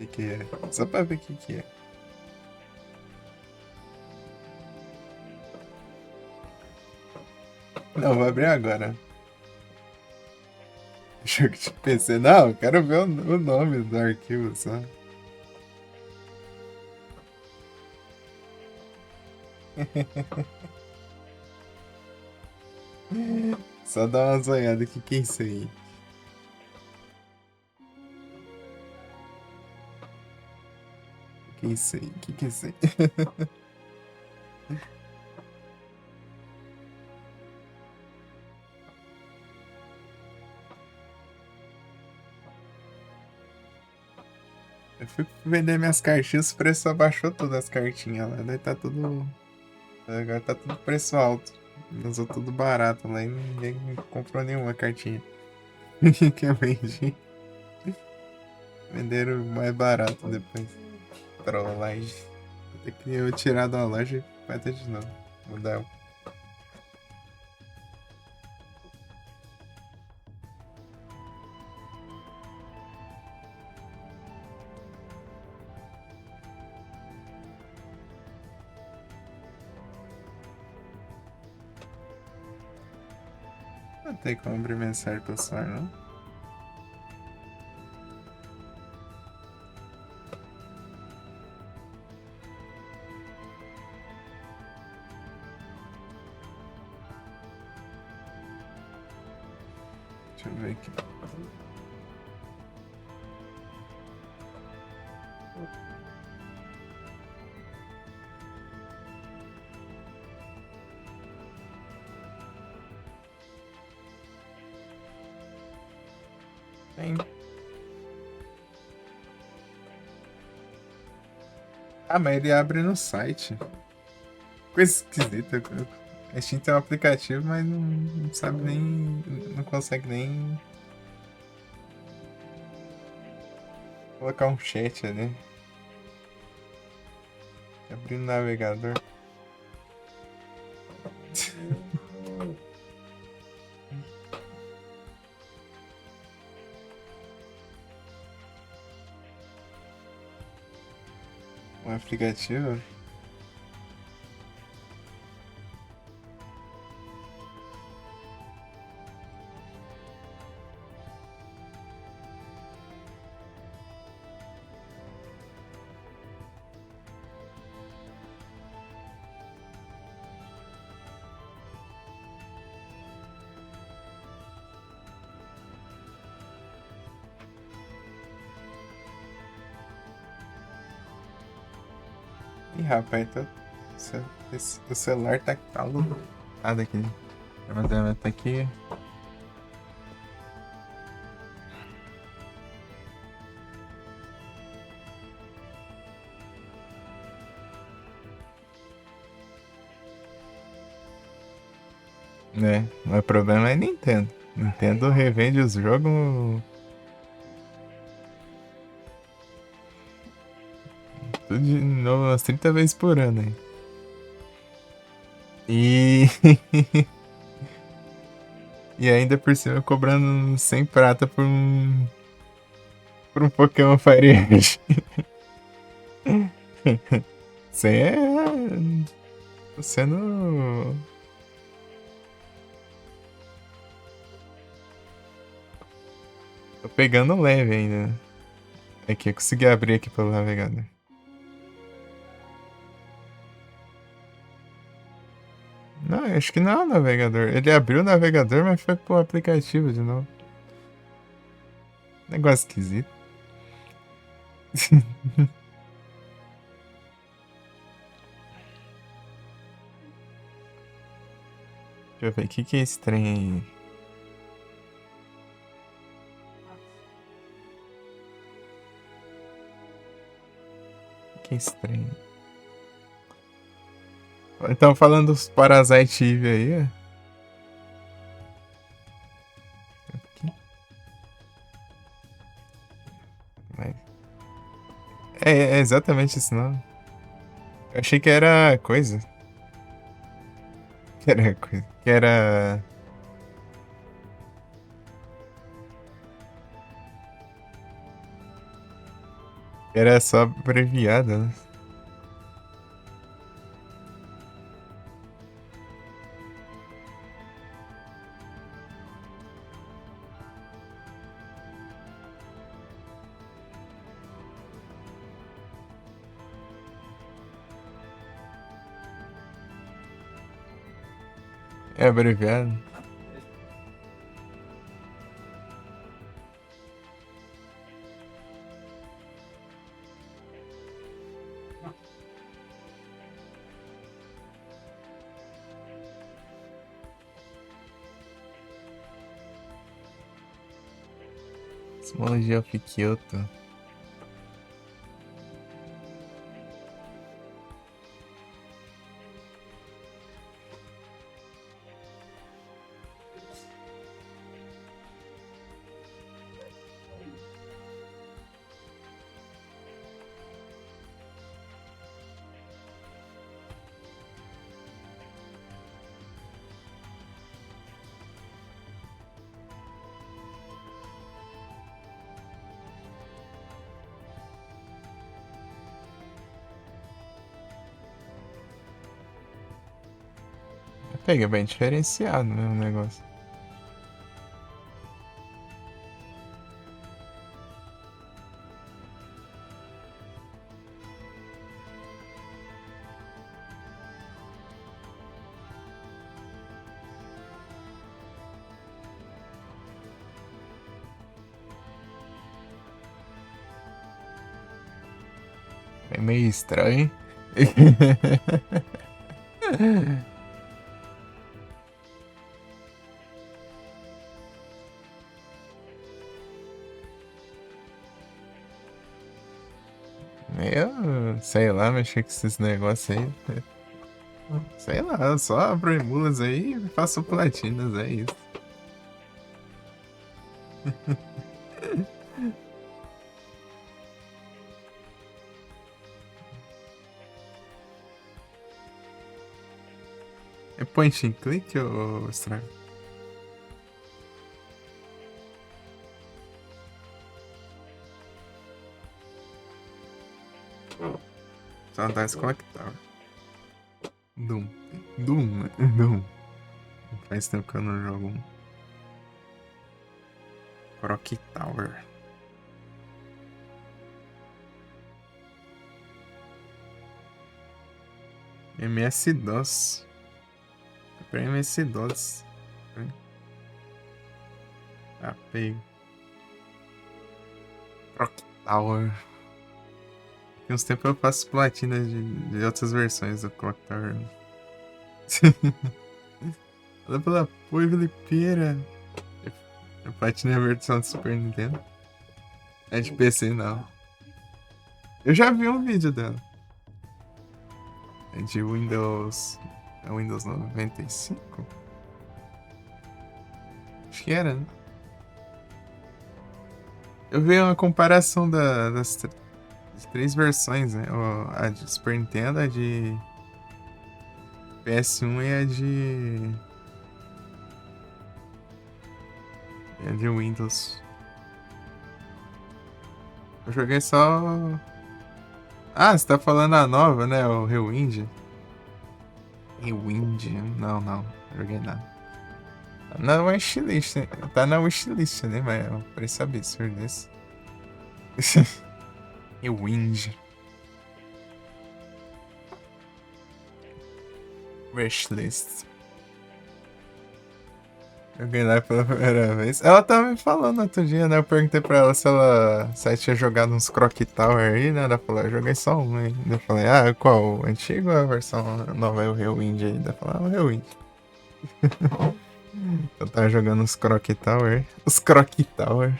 o que é. Só pra ver o que é. Não, vou abrir agora. Jogo de PC. Não, eu quero ver o nome do arquivo só. Só dá uma zoiada. O que é isso aí? O que é isso aí? O que é isso aí? Eu fui vender minhas cartinhas, o preço abaixou todas as cartinhas lá. Daí tá tudo. Agora tá tudo preço alto. Usou tudo barato lá e ninguém comprou nenhuma cartinha. Que eu vendi. Venderam mais barato depois. Trollagem. Vou ter que eu tirar da loja e bater de novo. Mudar. Não tem como abrir mensagem pelo celular, não? Deixa eu ver aqui. Tem. Ah, mas ele abre no site. Coisa esquisita. A Steam tem um aplicativo, mas não sabe nem. Não consegue nem colocar um chat ali. Abrir o navegador. Um aplicativo? Ih, rapaz, o celular tá lotado aqui. O armazenamento tá aqui. Né, mas o problema é Nintendo. Nintendo revende os jogos tudo de novo umas 30 vezes por ano aí. E. E ainda por cima cobrando 100 prata por um. Por um Pokémon Fire Red. Isso aí é. Tô sendo. Tô pegando leve ainda. Aqui, eu consegui abrir aqui pelo navegador. Não, acho que não é o navegador. Ele abriu o navegador, mas foi pro aplicativo de novo. Negócio esquisito. Deixa eu ver, o que é esse trem aí? O que é esse trem? Então, falando dos Parasite Eve aí, ó. Aqui. É exatamente esse nome. Eu achei que era coisa. Que era coisa. Que era. Era só abreviada, né? É abreviado. Cosmology of Kyoto. Pega bem diferenciado mesmo o negócio. É meio estranho. Eu sei lá, mexer com esses negócios aí. Sei lá, eu só abro emulas aí e faço platinas, é isso. É point and click ou estranho? Só dá desconectar. Doom. Doom. Doom. Faz tempo que eu não jogo um. Croc Tower. MS-DOS. É pra MS-DOS. AP. Croc Tower. Tem uns tempos eu faço platina de outras versões do Clock Tower. Olha pela apoio, Felipeira. Eu platinei a versão do Super Nintendo. É de PC, não. Eu já vi um vídeo dela. É de Windows... É Windows 95? Acho que era, né? Eu vi uma comparação das três versões, né? A de Super Nintendo, a de PS1 e a de Windows. Eu joguei só... Ah, você tá falando a nova, né? O Rewind. Rewind? Não joguei nada. Tá na wishlist, né? Tá na wishlist, né? Mas é um preço absurdo desse. Rewind. Wishlist. Joguei lá pela primeira vez. Ela tava me falando outro dia, né? Eu perguntei pra ela se ela tinha jogado uns Croc Tower aí, né? Ela falou, eu joguei só um aí. Eu falei, qual? O antigo ou a versão nova? É o Rewind aí. Ela falou, o Rewind. Eu tava jogando uns Croc Tower. Os Croc Tower.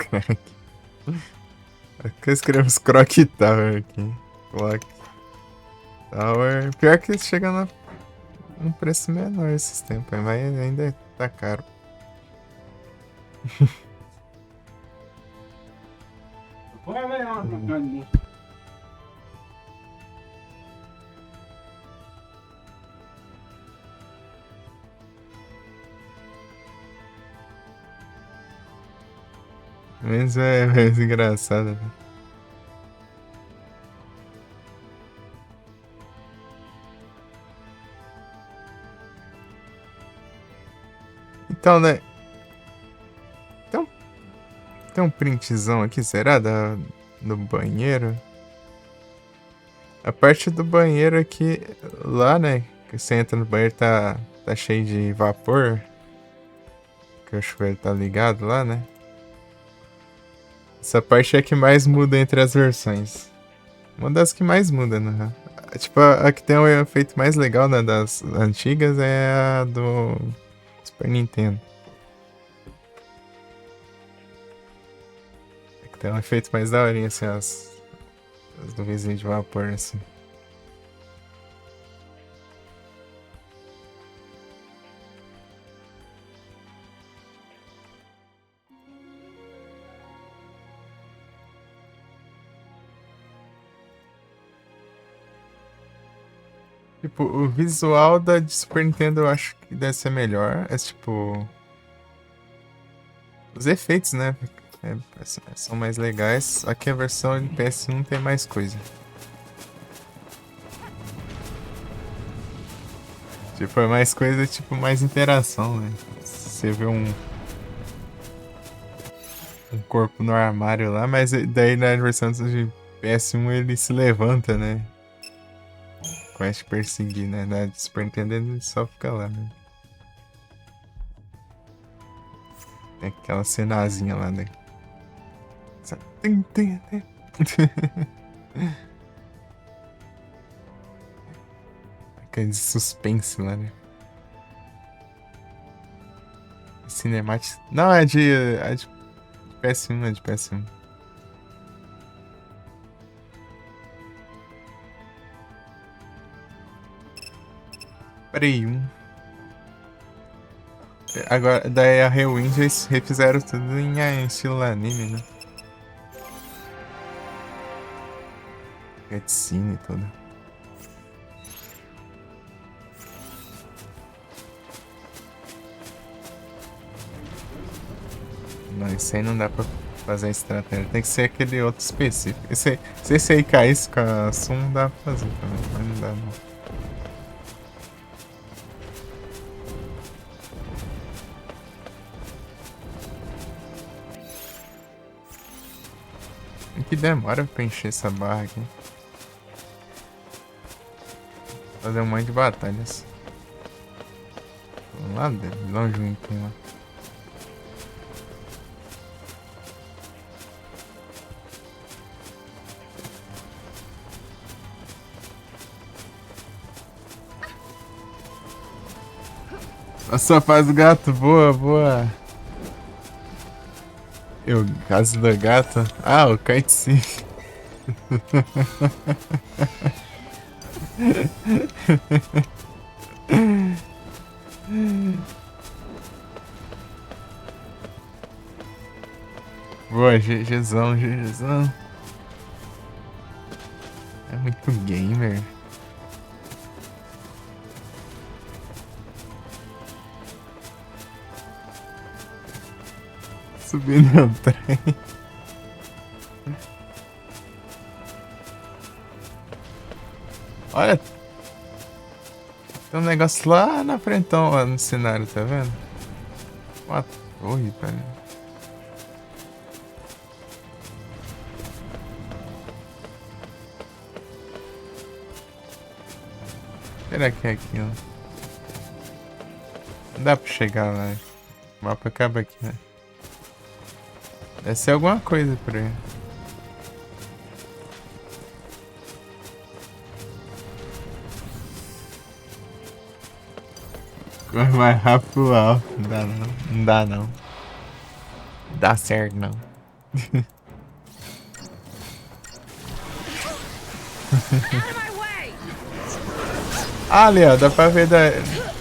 Crack. Eu escrevo os Croc Tower aqui. Clock Tower. Pior que chega num preço menor esses tempos, mas ainda tá caro. Mas é mais engraçado, né? Então, né? Tem um printzão aqui, será? Do banheiro? A parte do banheiro aqui, lá, né? Que você entra no banheiro, tá cheio de vapor. Que o chuveiro tá ligado lá, né? Essa parte é a que mais muda entre as versões. Uma das que mais muda, né? Tipo, a que tem o efeito mais legal, né, das antigas é a do Super Nintendo. É que tem um efeito mais daorinha, assim, as nuvenzinhas de vapor, assim. Tipo, o visual da de Super Nintendo eu acho que deve ser melhor. É tipo. Os efeitos, né? São mais legais. Aqui a versão de PS1 tem mais coisa. Tipo, é mais coisa, tipo, mais interação, né? Você vê um corpo no armário lá, mas daí na versão de PS1 ele se levanta, né? quest perseguir, né? Na Super Nintendo ele só fica lá, né? Tem aquela cenazinha lá, né? Aquele suspense lá, né? Cinemática. Não, é de PS1, é de PS1. Peraí, agora, daí a Rewind eles refizeram tudo em estilo anime, né? Cutscene e tudo. Não, isso aí não dá pra fazer estratégia. Tem que ser aquele outro específico. Se esse aí caísse com a Sum, dá pra fazer também, mas não dá não. Que demora pra encher essa barra aqui. Fazer um monte de batalhas. Lá dentro, longe um tem lá. A sua fase do gato, boa, boa. Eu, caso do gato. Ah, o cutscene. Boa, GGzão, GGzão. É muito gamer. Subindo no trem. Olha. Tem um negócio lá na frentão, lá no cenário, tá vendo? Uma torre, velho. Será que é aquilo? Não dá pra chegar lá. O mapa acaba aqui, né? Deve ser alguma coisa por aí. Corre mais rápido, alto. Não dá não. Não dá não. Dá certo não. Ah, ali ó, dá pra ver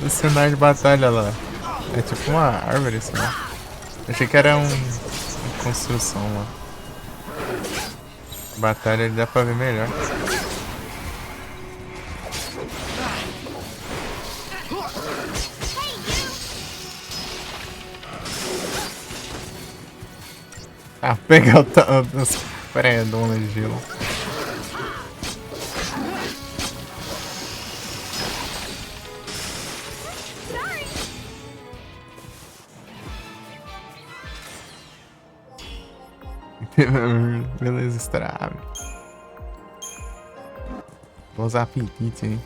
do cenário de batalha lá. É tipo uma árvore assim, ó. Achei que era uma construção lá. Batalha ele dá pra ver melhor. Ah, pegar os pré-donas de gelo. Beleza, estrave. Vou usar apetite aí.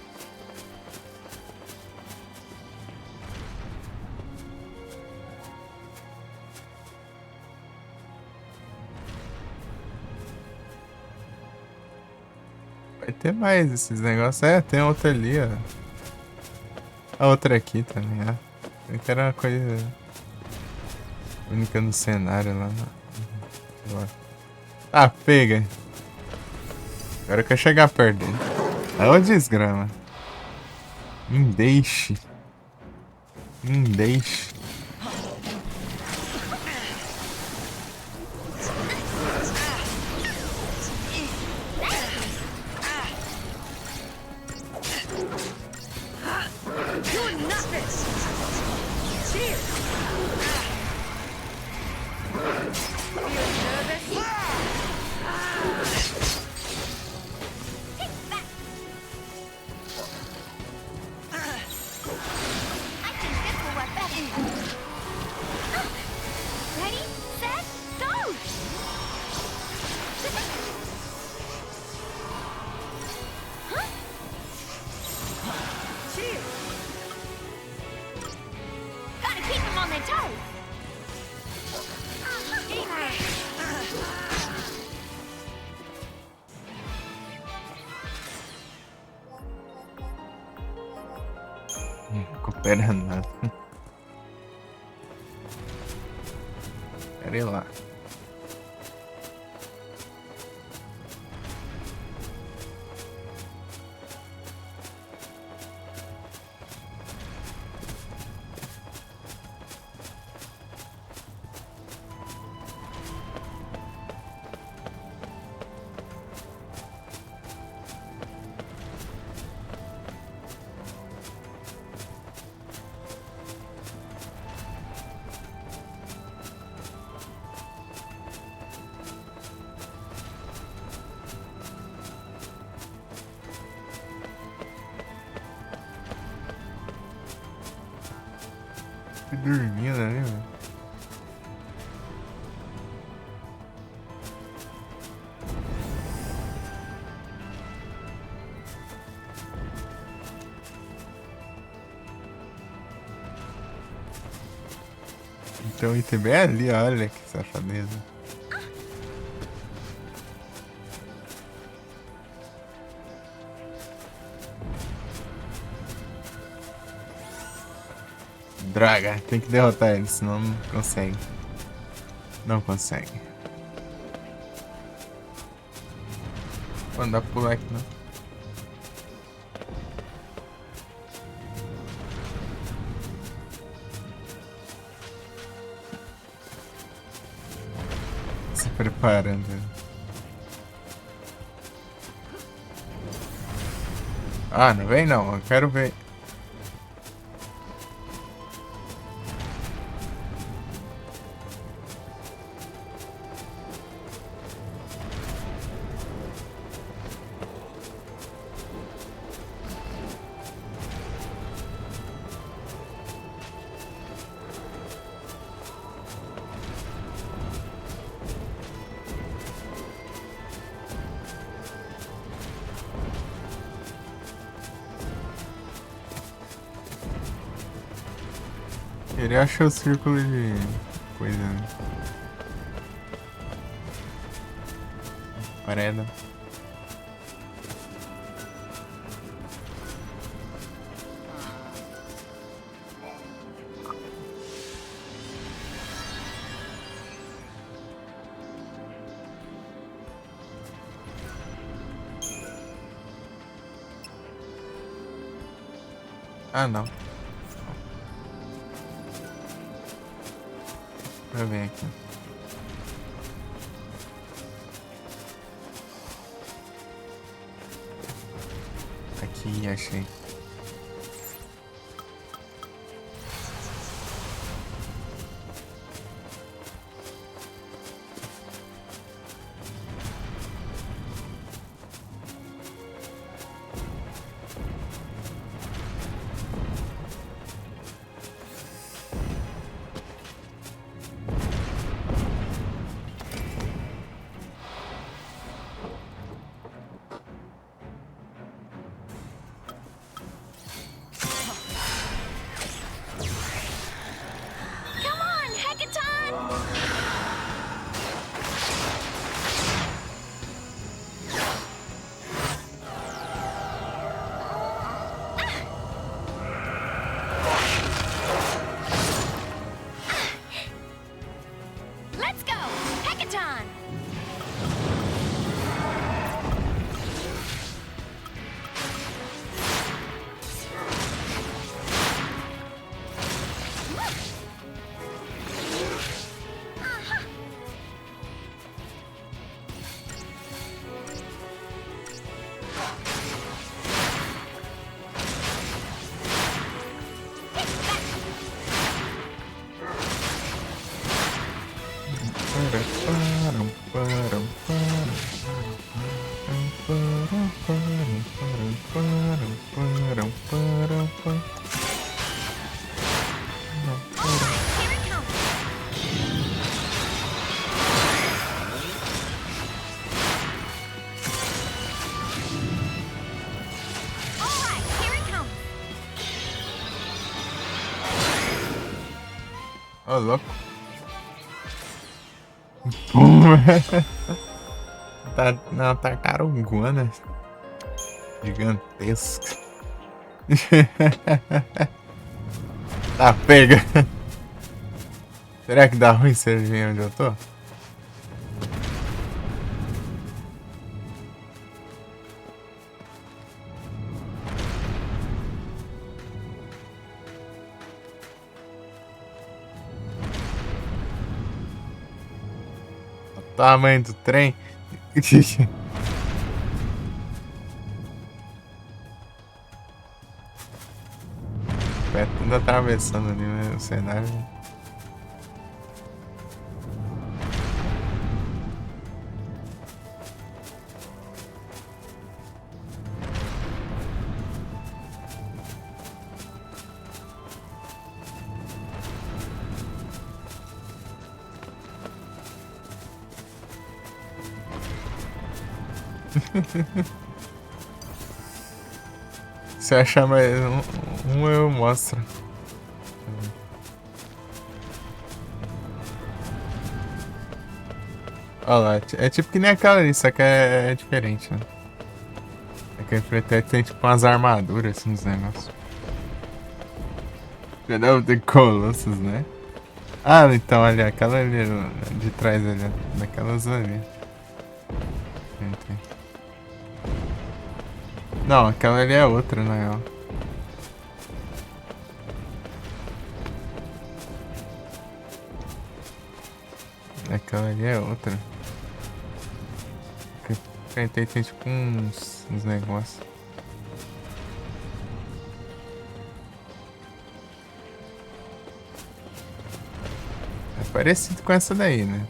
Vai ter mais esses negócios. É, tem outra ali, ó. A outra aqui também, ó. Eu quero uma coisa única no cenário lá. Ah, pega. Agora eu quero chegar perto dele. Ô desgrama. Me deixe. Me deixe. Recupera nada. Pera aí lá. Dormindo ali, velho. Então, item bem ali, olha que safadeza. Droga, tem que derrotar ele, senão não consegue. Não consegue. Pô, não dá pra pular aqui não. Se preparando. Ah, não vem não, eu quero ver. Ele acha o círculo de coisa. Né? Pareda. Ah, não. Deixa eu ver aqui. Aqui, achei. Come on, Hackathon! Let's go! Hackathon! Here it comes! Alright, here it comes! Ô, louco. Tá na tartarugona gigantesca. Tá, pega. Será que dá ruim se ele vir onde eu tô? O tamanho do trem. É tudo atravessando ali, né, o cenário. Se eu achar mais um eu mostro. Olha lá, é tipo que nem aquela ali, só que é diferente, né? Aquele pretete tem tipo umas armaduras, assim, uns negócios. Já deve ter colossos, né? Ah, então ali, aquela ali de trás ali, daquelas ali. Entendi. Não, aquela ali é outra, na real. Aquela ali é outra. Tem tipo uns negócios. É parecido com essa daí, né?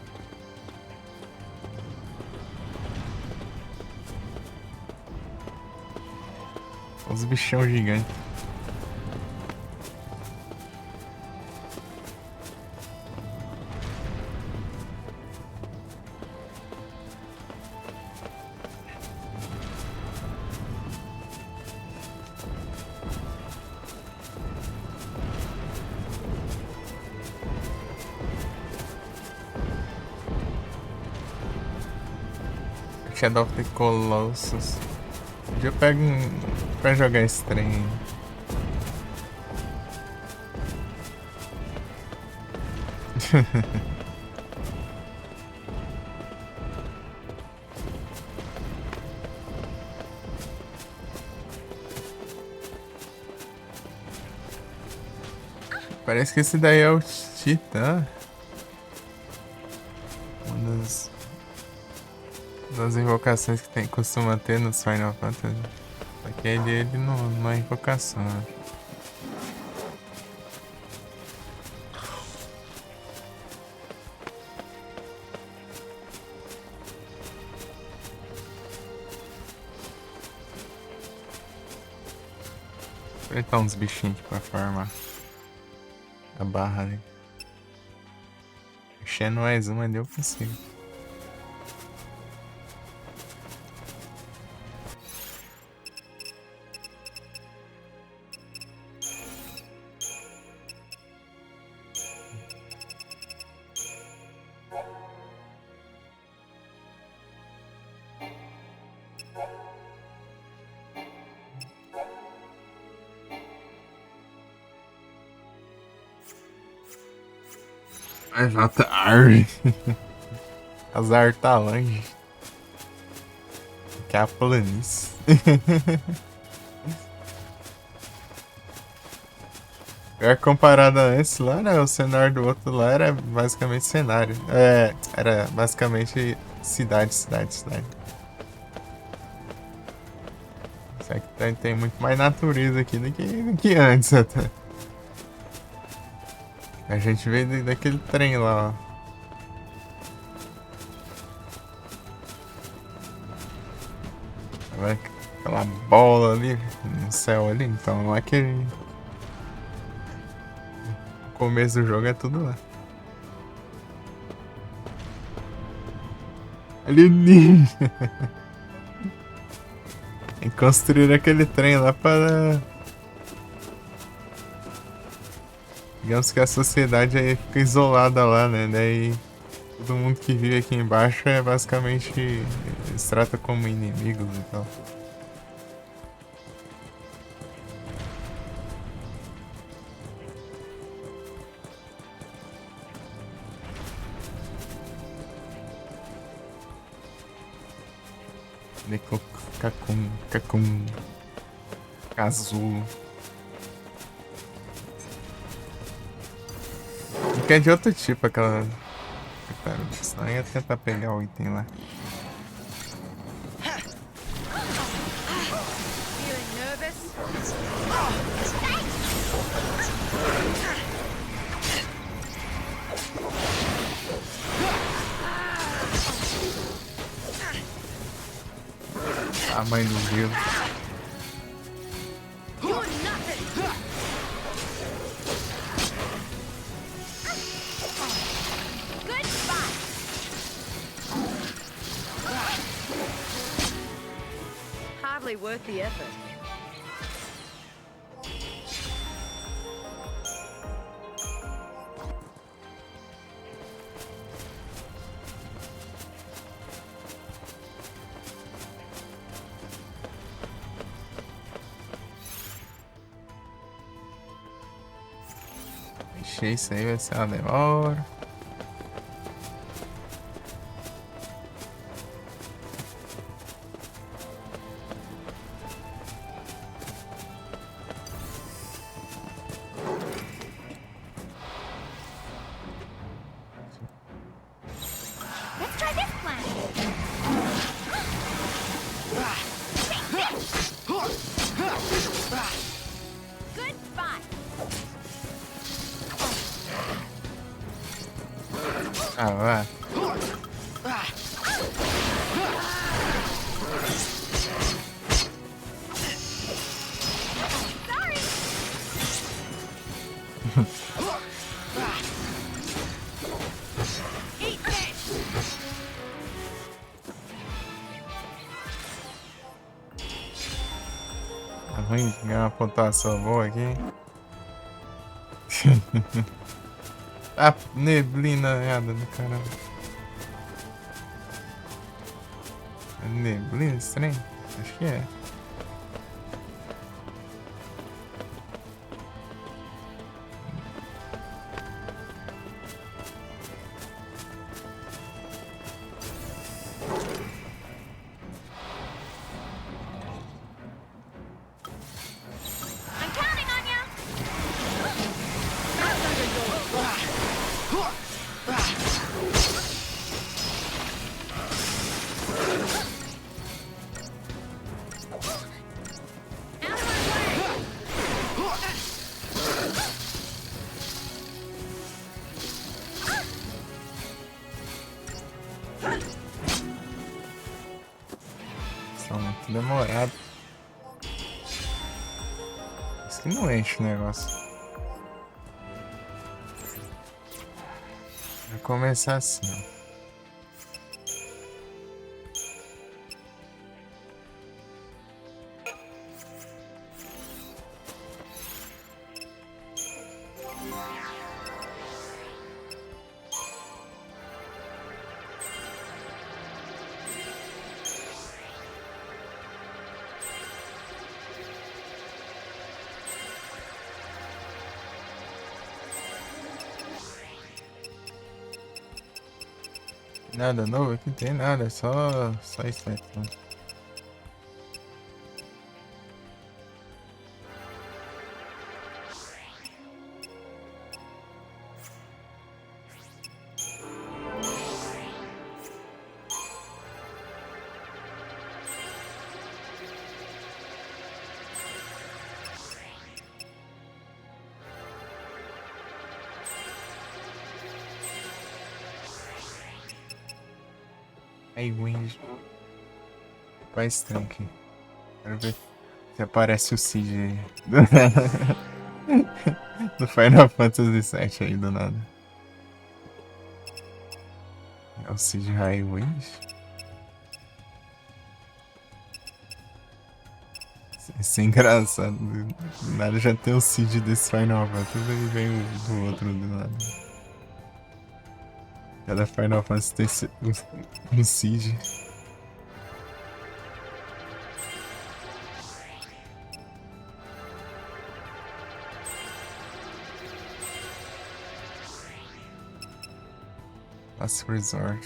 Os bichão gigantes. Shadow of the Colossus. Um dia eu pego pra jogar esse trem aí. Parece que esse daí é o Titã. Uma das invocações que costuma ter nos Final Fantasy. Só que ele não é invocação, né? Vou enfrentar uns bichinhos aqui pra farmar a barra ali. Enchendo mais uma ali eu consigo. Vai volta árvore. Azar tá longe. Que é a planície. Pior comparado a esse lá, né? O cenário do outro lá era basicamente cenário. É, era basicamente cidade. Isso aqui tem muito mais natureza aqui do que antes até. A gente veio daquele trem lá, ó. Aquela bola ali no céu ali, então não é que o começo do jogo é tudo lá. Alienígena. Tem que construir aquele trem lá para... Digamos que a sociedade aí fica isolada lá, né? Daí todo mundo que vive aqui embaixo é basicamente... Eles tratam como inimigos e tal. Cacum. Casulo. Que é de outro tipo aquela. Cara, só ia tentar pegar o item lá. Feeling nervous? A mãe do gelo. You're nothing! Good spot! Hardly worth the effort. Ixi, isso aí vai ser uma demora. Let's try this plan. Good spot. Ah, vai. Sorry. Eat this. Tá ruim de ganhar uma pontuação boa aqui. A neblina errada do caramba. É neblina estranho? Acho que é. I'm counting on ya. Out of my way. São muito demorados. Isso que não enche o negócio. Vai começar assim, ó. Nada novo aqui, não tem nada, só isso aí. Então. Aí, Wind. Faz estranho aqui. Quero ver se aparece o Cid aí. Do Final Fantasy VII aí, do nada. É o Cid Highwind? Isso é engraçado. Do nada já tem o Cid desse Final Fantasy e vem o do outro do nada. Cada Final Fantasy tem um Cid. Last Resort.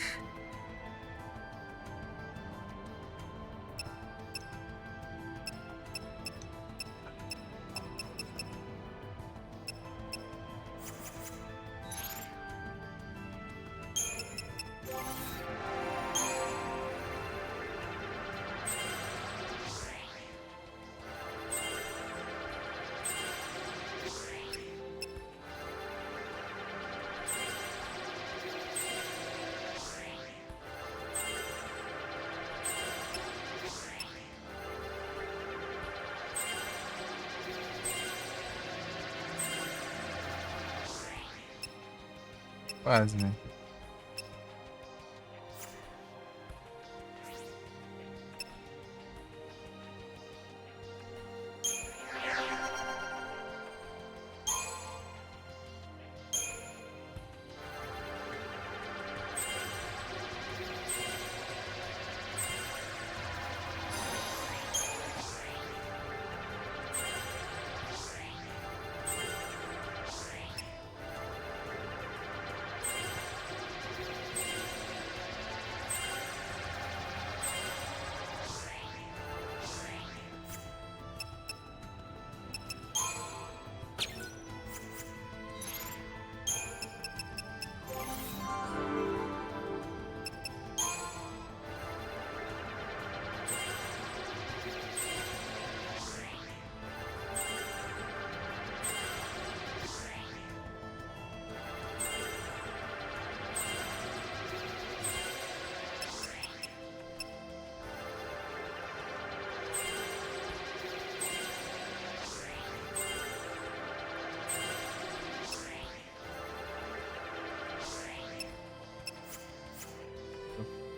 Quase, né?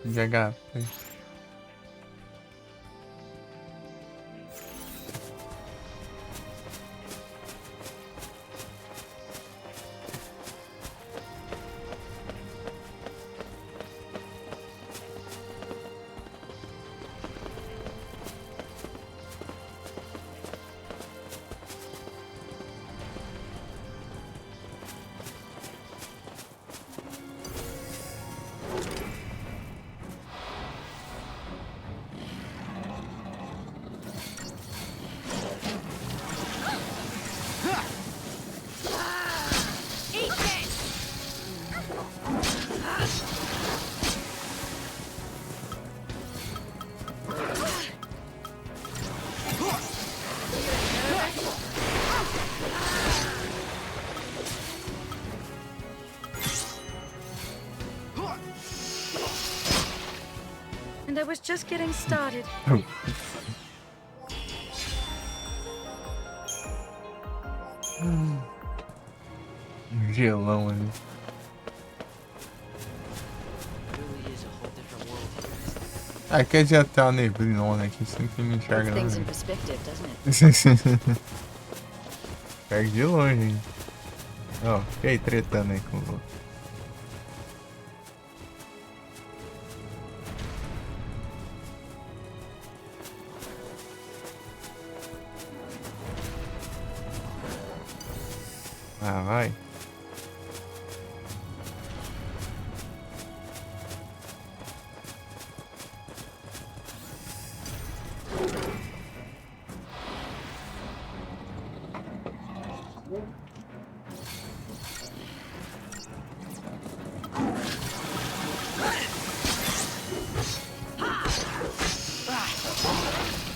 De HP. Eat this! And I was just getting started. Gelão ali. Really is a whole different world here. Ah, quer dizer até a neblinona aqui, sempre me enxerga Things não. in perspective, doesn't it? Pega de longe, hein? Ó, fica aí tretando aí com o outro. Ah, vai.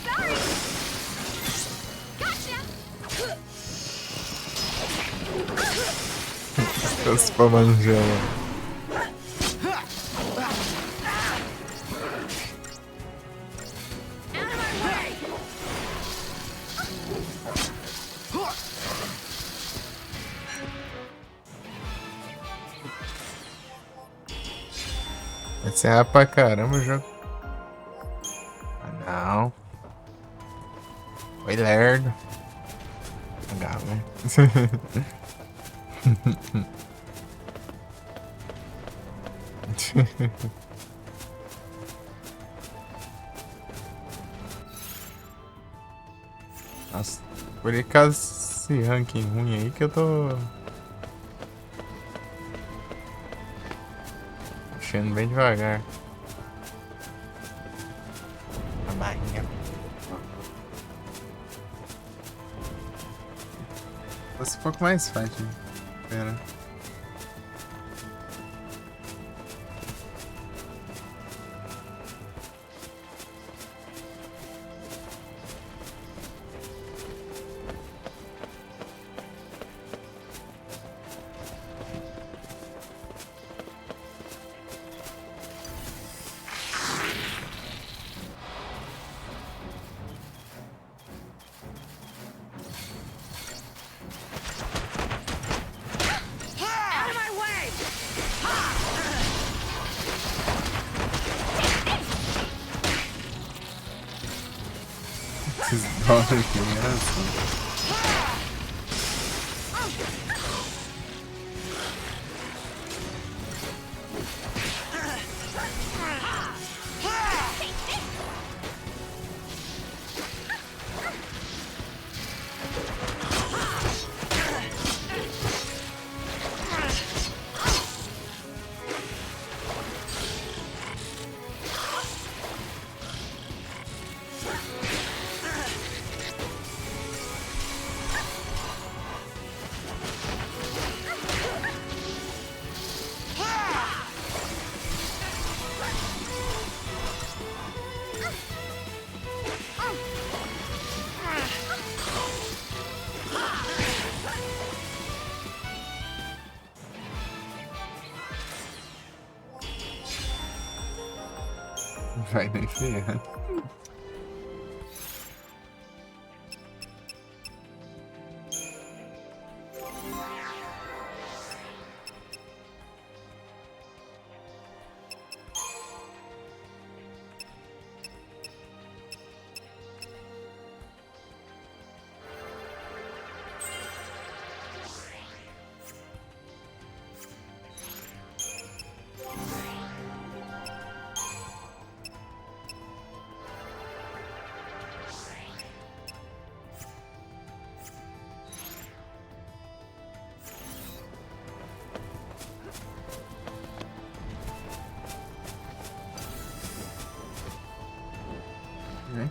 Sorry! Gotcha! Transformando no gelo. Out of my way! Vai ser rápido pra caramba o jogo. Ah, não. Oi, lerdo. Legal, né? Nossa, por causa desse ranking ruim aí que eu tô mexendo bem devagar. A barrinha. Fosse um pouco mais fácil. Pera. Esses dólares aqui, engraçado. Vai nem ferrar. Vem.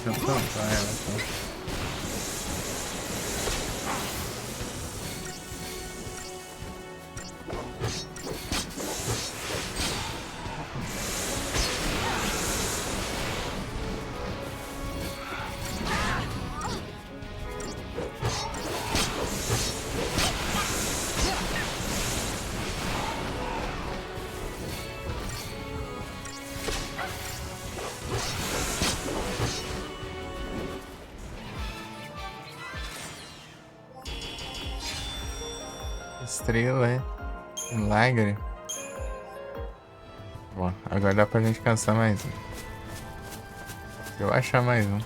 Então, ela, então. Estrela, é? Milagre. Bom, agora dá pra gente caçar mais um. Se eu achar mais um.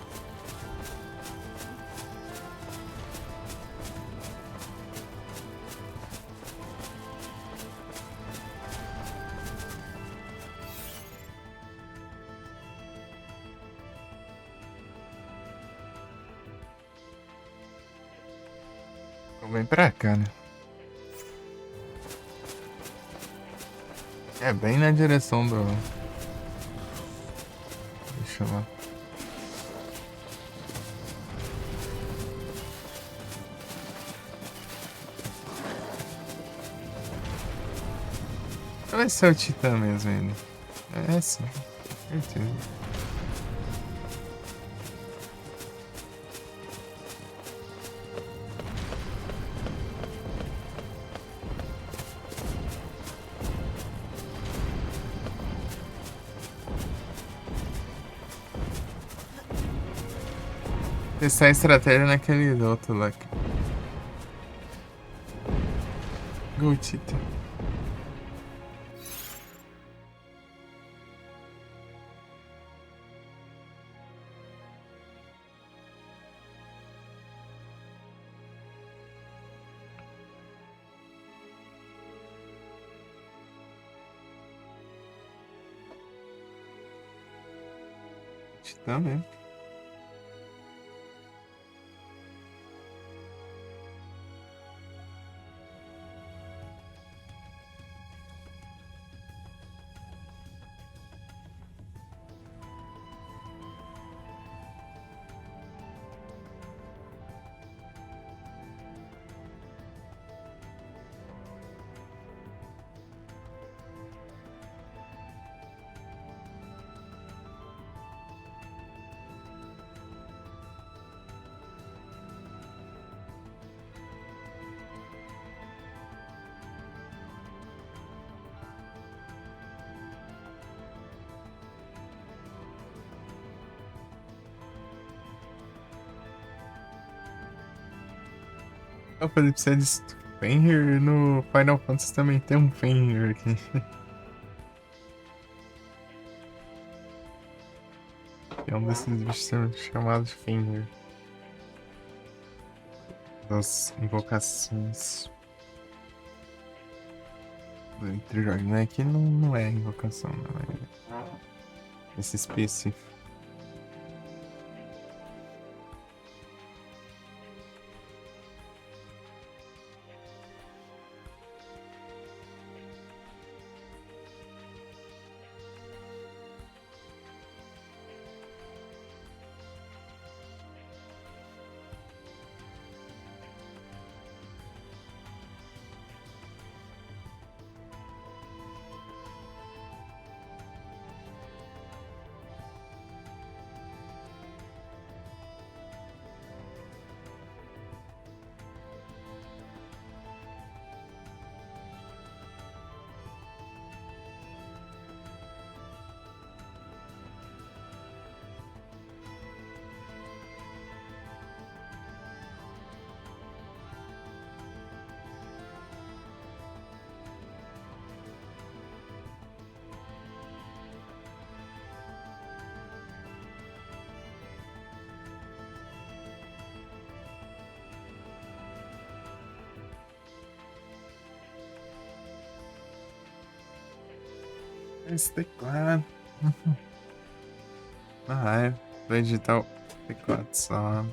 Eu venho pra cá, né? É bem na direção do... Deixa eu ver. Vai ser o Titã mesmo ainda. É sim, certeza. Testar a estratégia naquele outro lá. Go, Titã. Titã mesmo. Eu falei pra você de Fenrir, no Final Fantasy também tem um Fenrir aqui. É um desses bichos chamados Fenrir. Das invocações. Do Entre Jogos, né? Aqui não é invocação, não é. Esse específico. Esse teclado. Ah, é. Vai digitar o teclado só.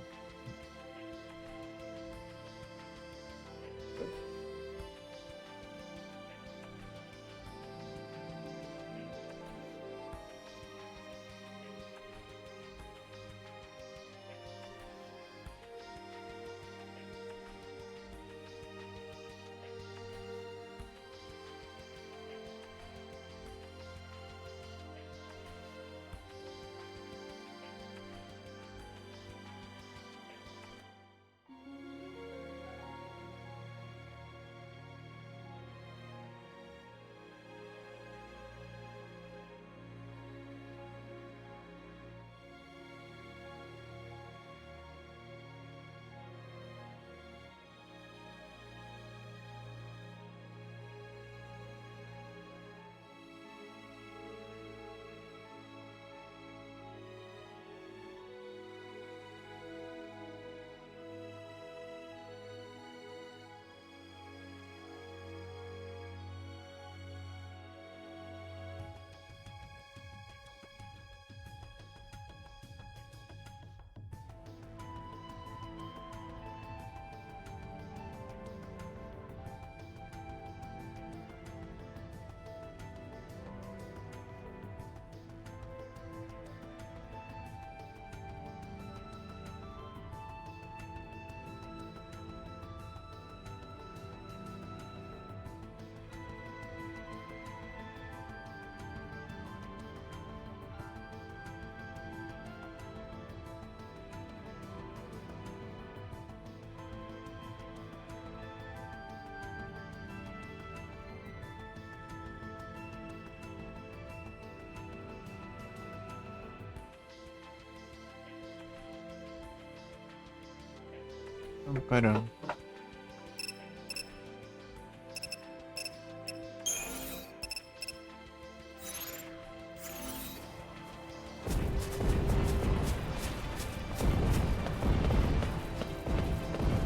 Parando.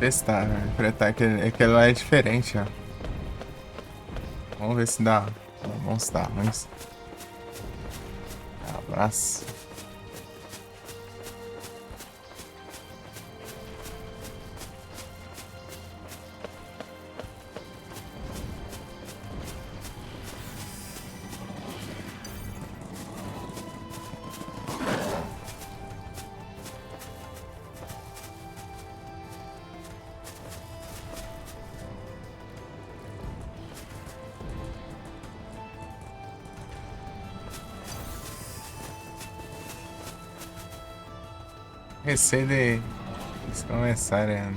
Testar, né? Enfrentar aquele lá é diferente, ó. Vamos ver se dá. Vamos dar, mas. Abraço. Receio de eles começarem a...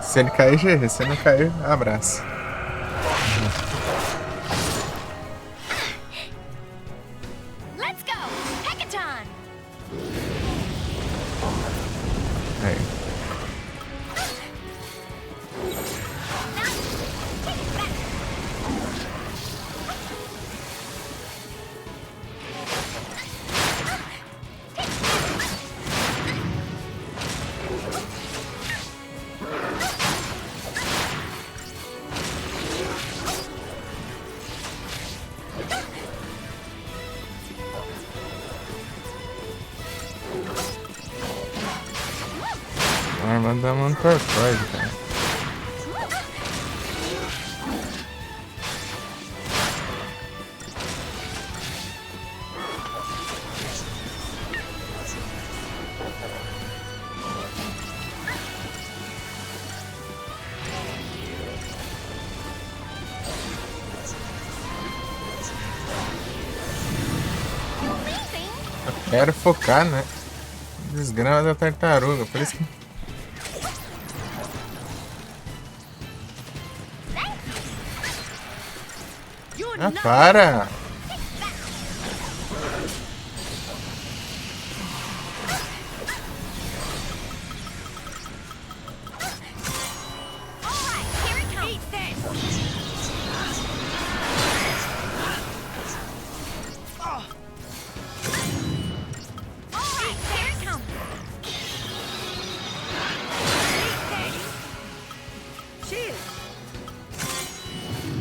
Se ele cair, GG. Se não cair, abraço. Let's go! Hackathon! Aí. Arma da mão torcóide, cara. Eu quero focar, né? Desgrama da tartaruga, por isso que... You're Ah, not para! alright, here it comes. Eat this! Alright, here it comes. Eat this! Shield!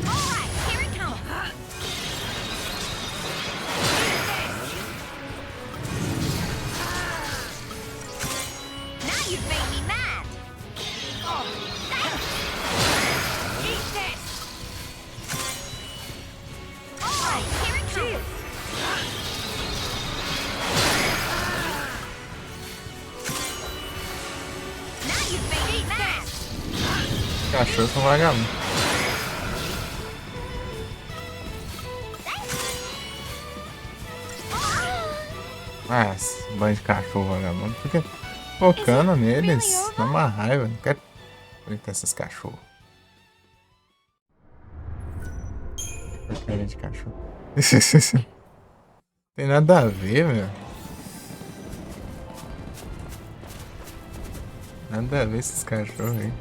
Alright, here it comes. Now you've made me mad. Eat this. Alright, here it comes. Now you've made me mad. Cachorro são vagabundo. Mas, banho de cachorro vagabundo. Fica focando neles. Dá uma raiva. Não quero enfrentar esses cachorros. Porcaria de cachorro. Tem nada a ver, meu. Nada a ver esses cachorros aí.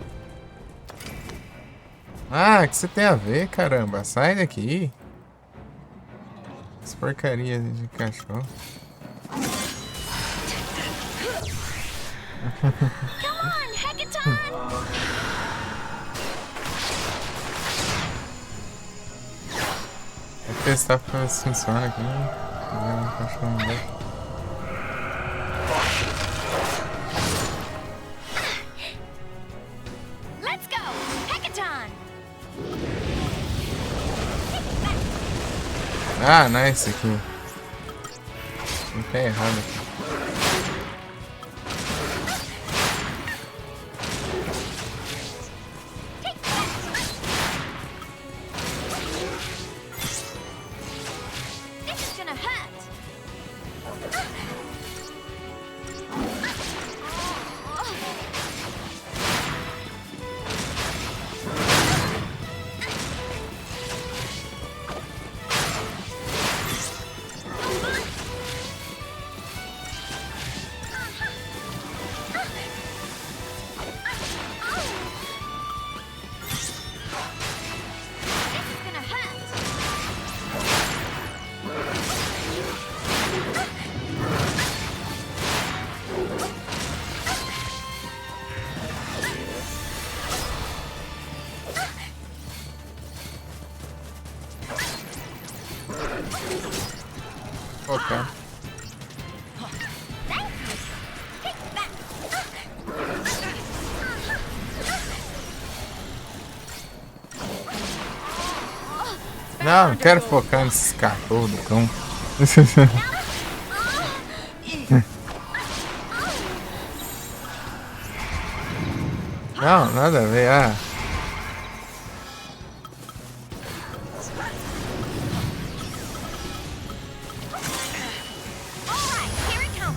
Ah, o que você tem a ver, caramba? Sai daqui. Essa porcaria de cachorro. Come on, Hackathon! Vou testar pra ver se funciona aqui. Um cachorro novo. Let's go! Hackathon! Ah, não é esse aqui. Não tá errado aqui. This is gonna hurt! This is gonna hurt! Focar. Não, não quero focar nesses cachorros do cão. Não, nada a ver. Ah. Alright, here it comes!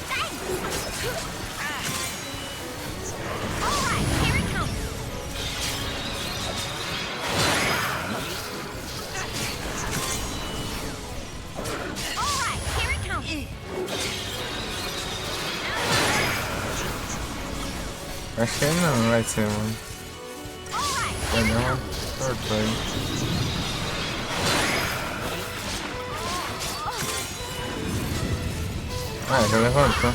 Thanks! Acho que não vai ser, mano. Vai dar uma tortura. Ah, já levantou.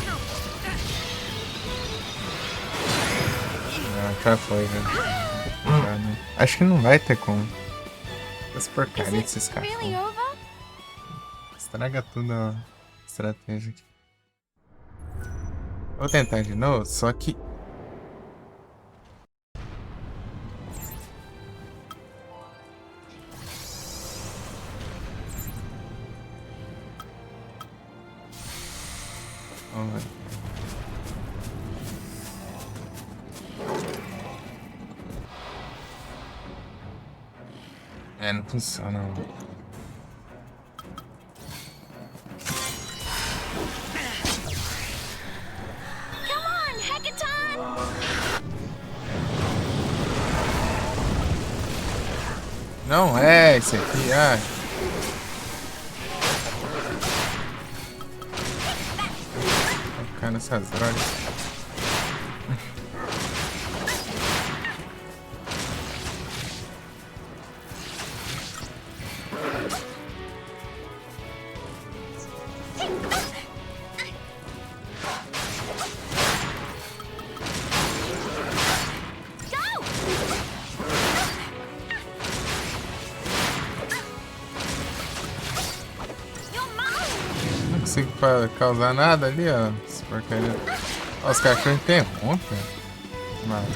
Ah, já foi, já. Já, né? Acho que não vai ter como. As Is porcarias it desses caras. really over? Estraga tudo a estratégia aqui. Vou tentar de novo, só que. Vamos ver. É, não funciona. Mano. Come on, Hackathon! Não é esse aqui, ah. Vou ficar nessas drogas. Go! Your mom! Não consigo causar nada ali, ó. Essa porcaria. Ó, os cachorros interrompem. Mano.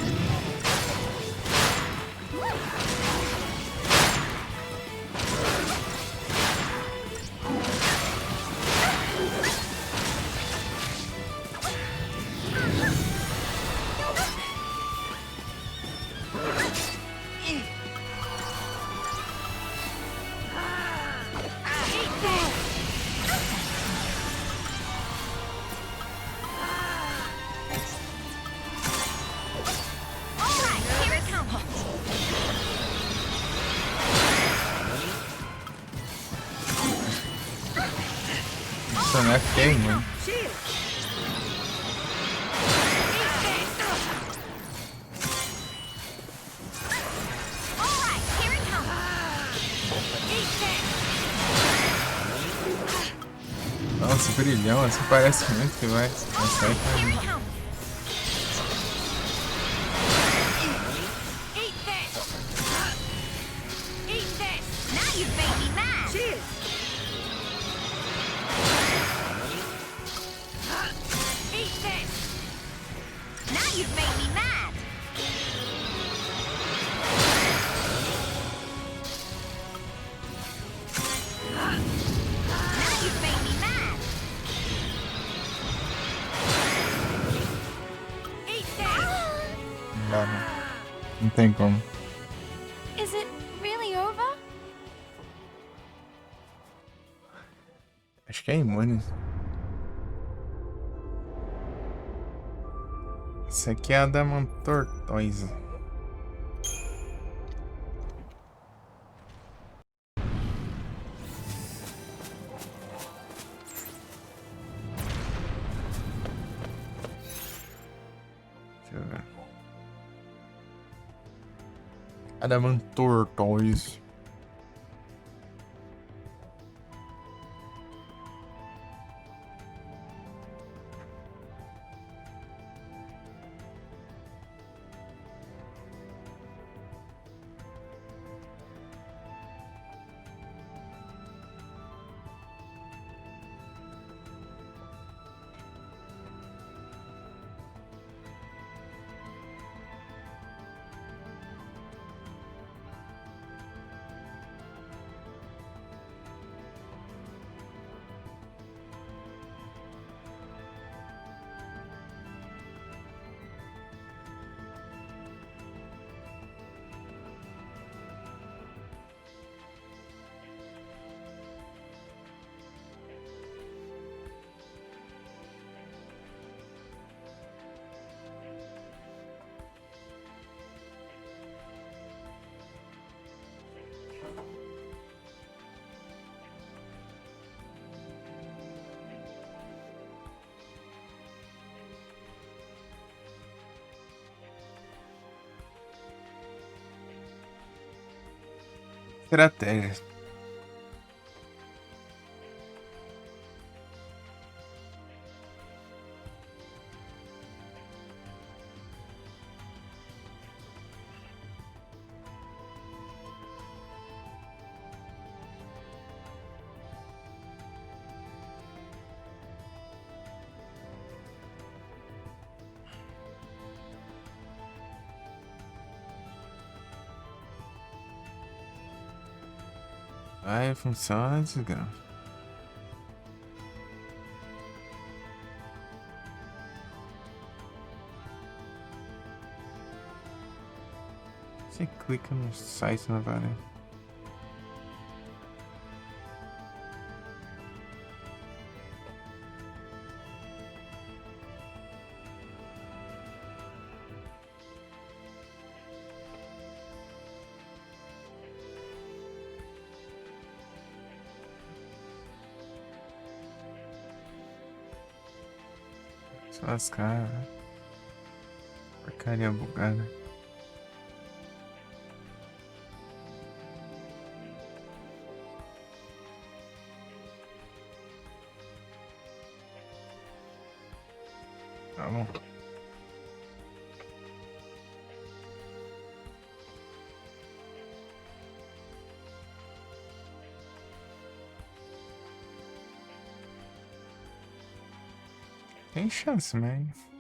Alright, here it comes. Isso não é feio, mano. Alright, here it comes. Eat this. Nossa, brilhão, assim parece muito que vai. Here it comes. Eat this. Eat this. Now you've made me mad. Cheers. Eat this. Now you've made me mad. Now you've made me mad. Eat this. Não dá, não. Não tem como. Is it really over? Acho que é imune. Isso aqui é a Adamant Tortoise. Deixa eu ver. Adamant Tortoise. estratégia. Vai, funciona, desgrama. Você clica no site na varanda. Se lascar. Porcaria bugada. Tá bom. Tem chance, mas.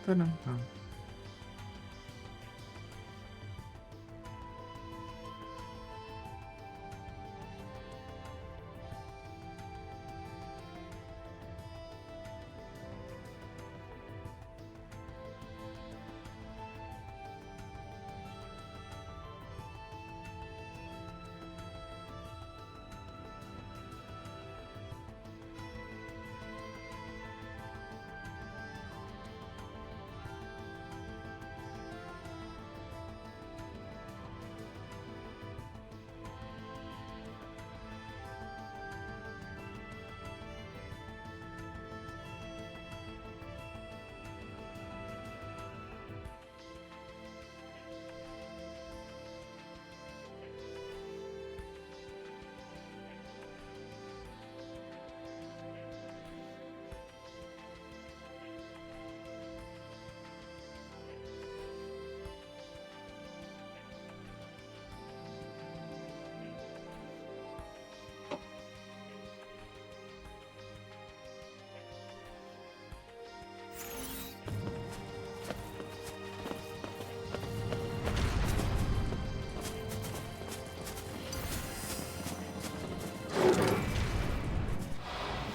taram, tam.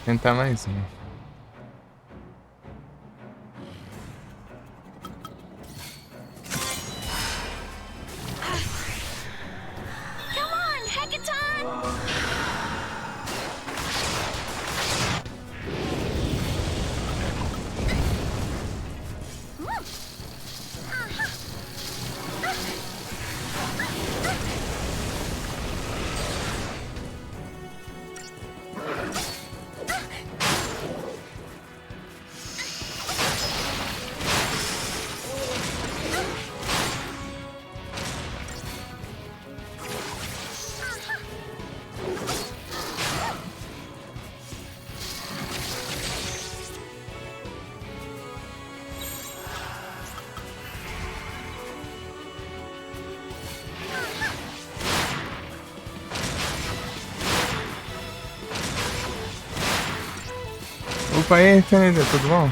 Tentar mais um. Come on, Hackathon! Opa, aí, Fernanda, tudo bom?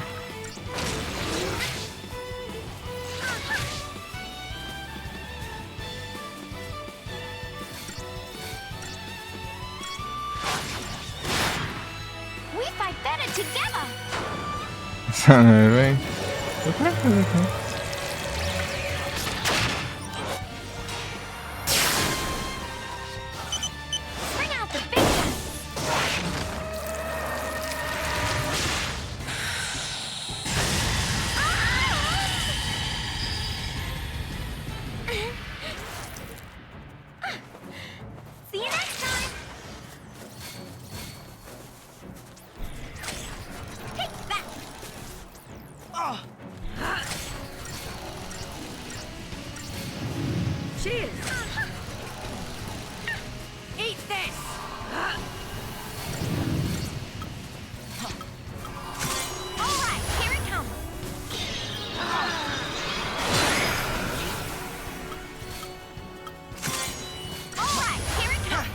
We fight better together! Vem. Eu quero fazer aqui. Bring out the big guns! See you next time! Take that! Cheers! Eat this! Alright, here it comes! Alright, here it comes!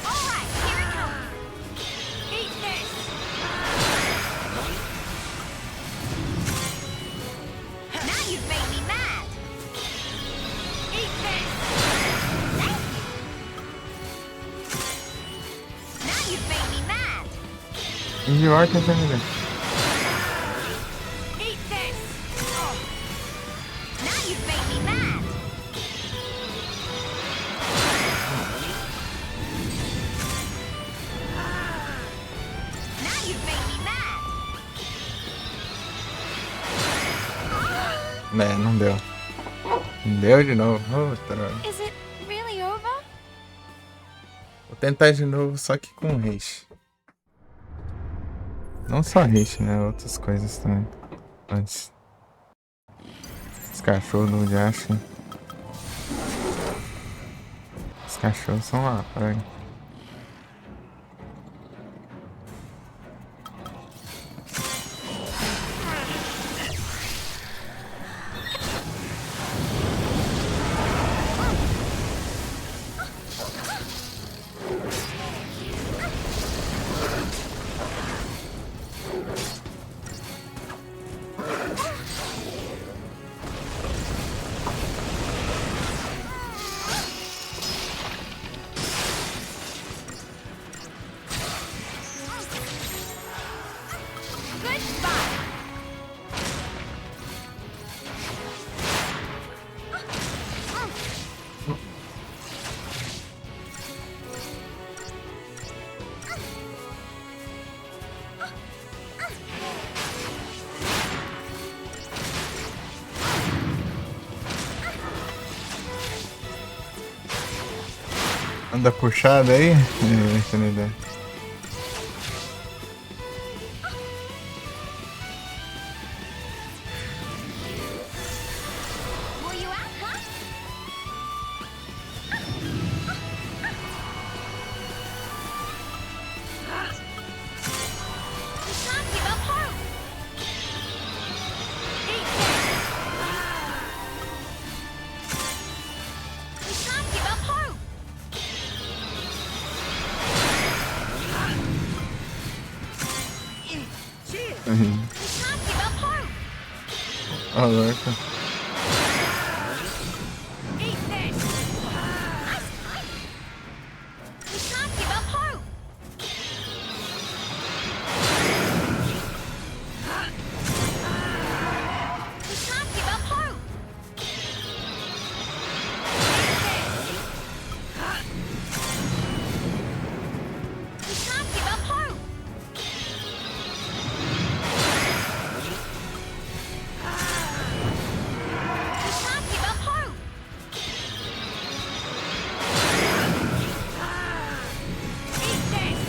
Alright, here it comes! Eat this! Now you've made me mad! Eat this! Thank you! Now you've made me mad! De volta, Fernanda. Eat this! Now you've made me mad! Now you've made me mad! É, não deu. Não deu de novo. Ô, droga. Is it really over? Vou tentar de novo, só que com haste. Não só haste, né? Outras coisas também. Antes. Os cachorros do Jash. Os cachorros são lá, praga. Anda puxada aí? Entendeu? Where you at, huh? We can't give up hope. Eat this. We can't give up hope. Cheers. Uhum. We can't give up hope. Ó, louco. Eat this. We can't give up hope. We can't give up hope. We can't give up hope. We can't give up hope. Eat this.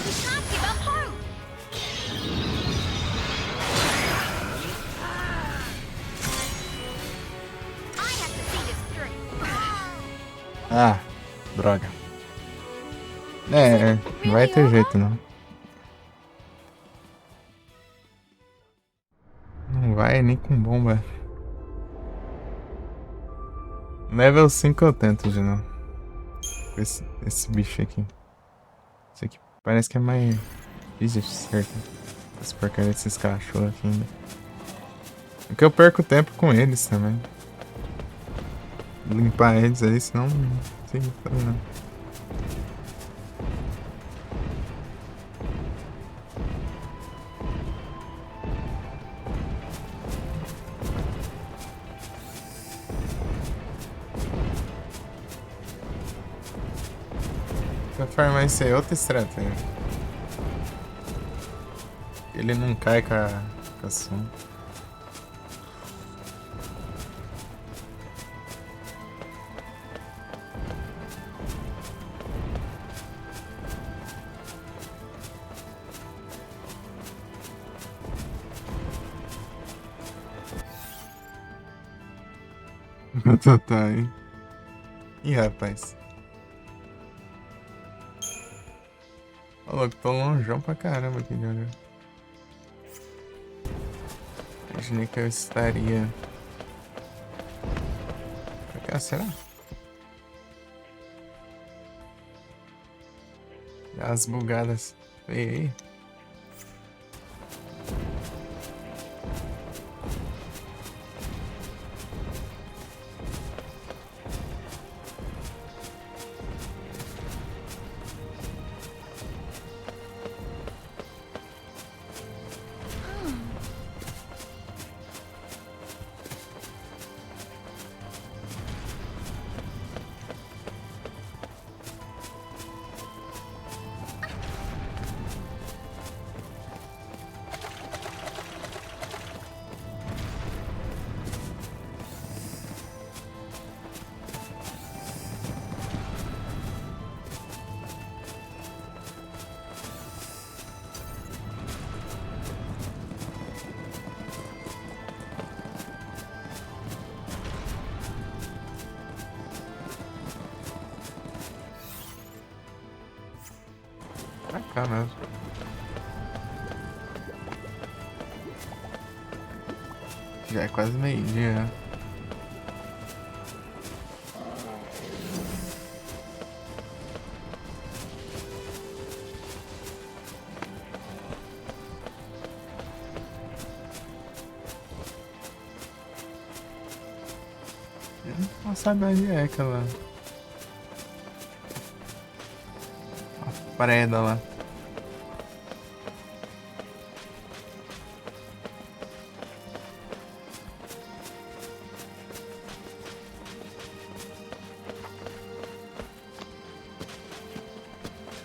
We can't give up hope. I have to see this through. Ah, droga. Não vai ter jeito não. Não vai nem com bomba. Level 5 eu tento de novo. Esse bicho aqui. Esse aqui parece que é mais difícil de acertar. Esse porcaria desses cachorros aqui ainda. Porque eu perco tempo com eles também. Limpar eles aí, senão não sei fazer não. Pra farmar isso aí é outra estratégia. Ele não cai com a som. Tá, hein? Ih, rapaz. Ô, louco, tô longeão pra caramba aqui de olhar. Imaginei que eu estaria. Pra cá, será? Dá as bugadas. Ei, ei. Pra cá mesmo. Já é quase meio-dia. Não sabe onde é aquela. A preda lá.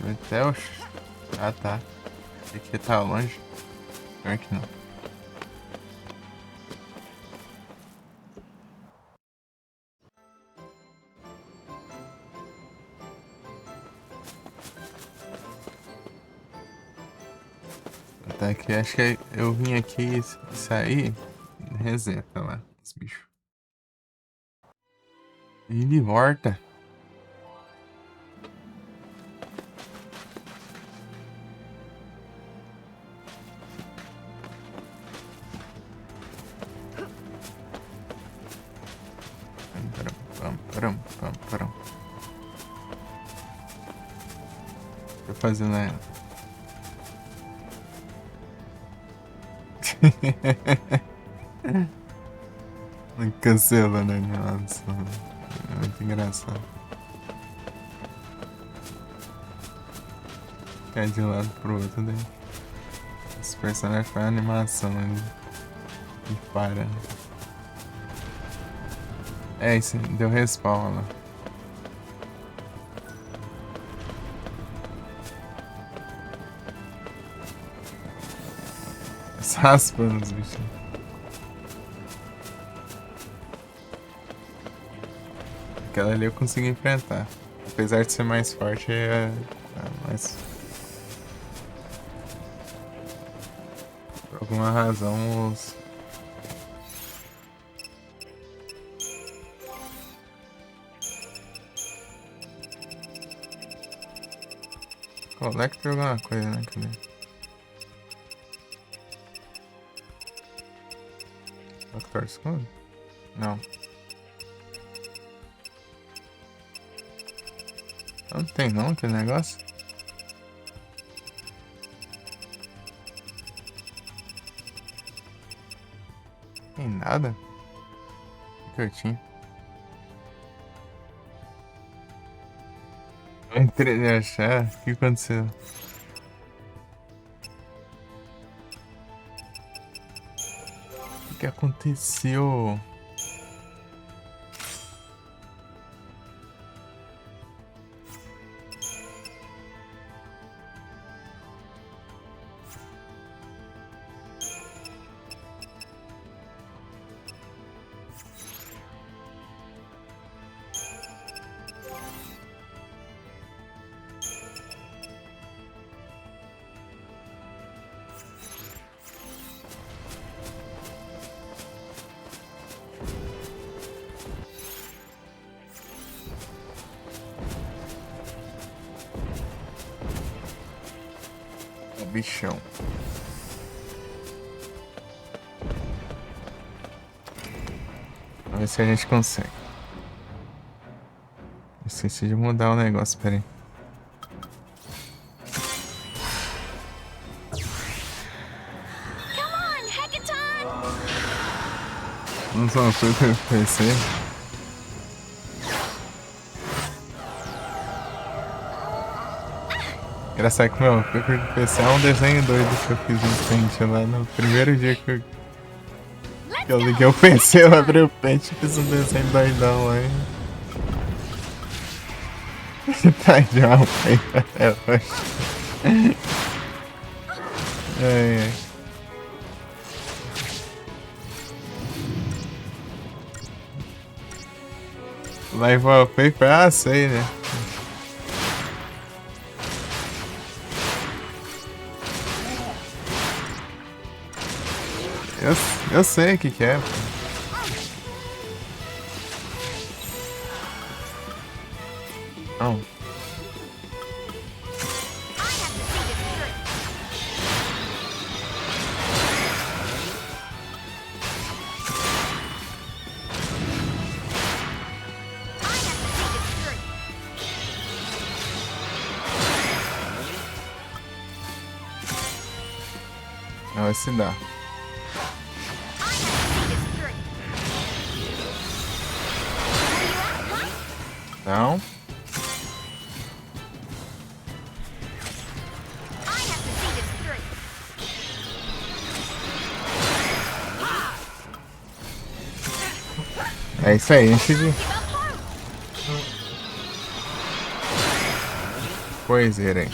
Até o... Ah, tá. Aqui tá longe. Pior que não. Tá que acho que eu vim aqui e saí. Reseta lá, esse bicho. E de volta. Param. Tô fazendo ela. Cancelando a animação. É muito engraçado. Cai de um lado pro outro daí. Esse personagem faz animação ali. E para. É isso, deu respawn lá. Raspando os bichos. Aquela ali eu consegui enfrentar. Apesar de ser mais forte, é mais. Por alguma razão, os. Collector alguma coisa, né? Cadê? Doctor Skull? Não. Não tem não aquele negócio? Tem nada? Que eu tinha. Eu entrei de achar. O que aconteceu? O que aconteceu? Bichão. Vamos ver se a gente consegue. Esqueci de mudar o negócio, peraí. Come on, Hackathon! Não só uma coisa que eu pensei. Engraçado que meu PC é um desenho doido que eu fiz no Paint lá no primeiro dia que eu liguei o PC, eu abri o Paint e fiz um desenho doidão lá. Tá igual, ai. Live wallpaper, sei, né? Eu sei o que é. Não. Não, esse dá. Não. É isso aí, enche de coiseira aí.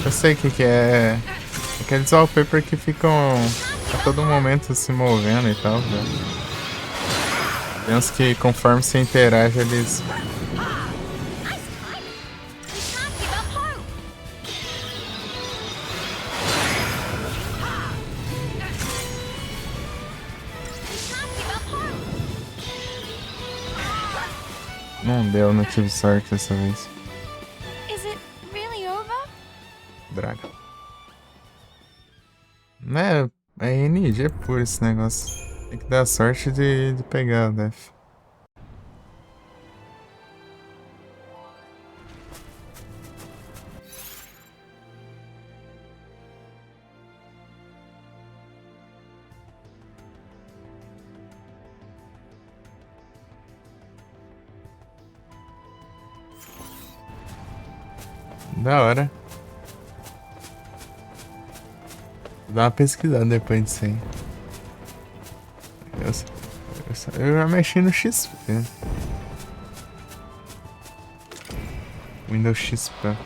Eu sei o que que é. Aqueles wallpaper que ficam a todo momento se movendo e tal, né? Tem uns que conforme você interage eles. Não deu, não tive sorte dessa vez. Is it really over? Draga. Né? É NG puro esse negócio. Tem que dar sorte de pegar o Def. Da hora. Vou dar uma pesquisada depois disso aí. Eu já mexi no XP. Windows XP.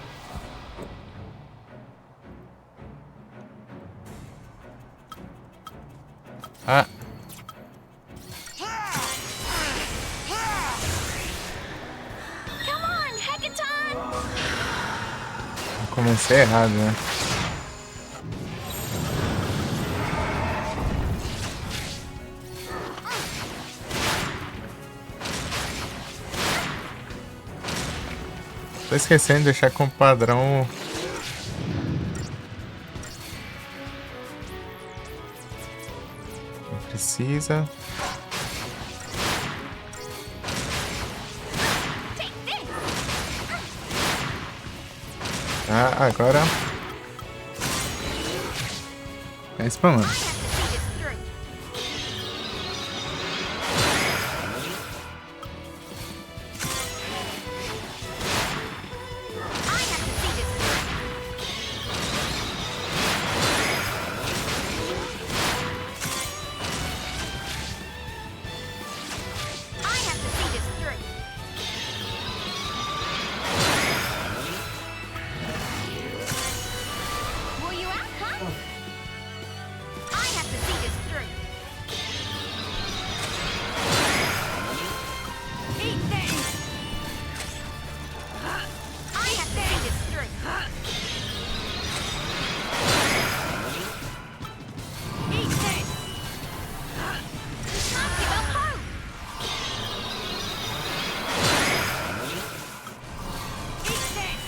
Ah! Come on, Hackathon! Eu comecei errado, né? Tô esquecendo de deixar como padrão. Não precisa. Take this! Ah, agora. É spamando. I have to see this through. I have to see this through. I have to see this through. Will you ask, huh? I have to see this through. Eat this! I have to see this through. Eat this! Not give up hope! Eat this!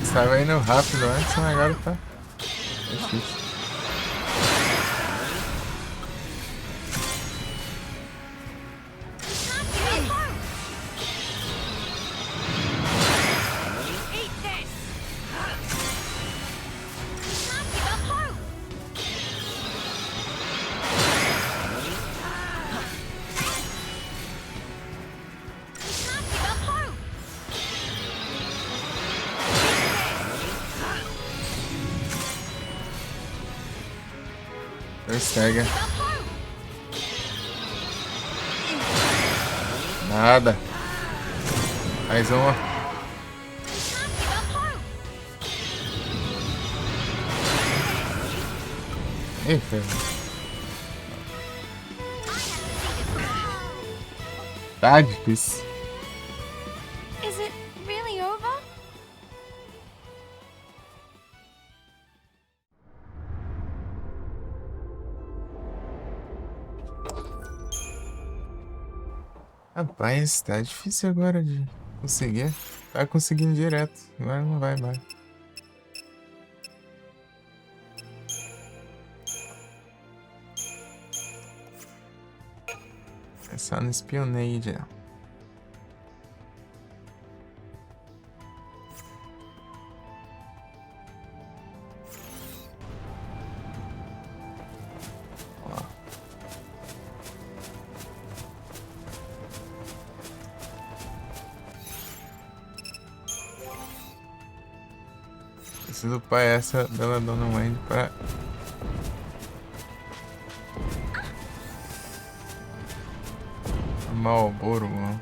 Estava indo rápido antes, mas agora tá. É difícil. Not give up hope! Eat this! Not give up hope! Not give up hope! Stagger. Give up hope! Nada. Mais uma. Not give up hope! Ih, ferro. Tá difícil. Is it really over? Rapaz, tá difícil agora de conseguir. Tá conseguindo direto. Agora não vai mais. É só no Spionage. Ó. Preciso upar essa Bela Dona Wendy pra... Malboro, mano.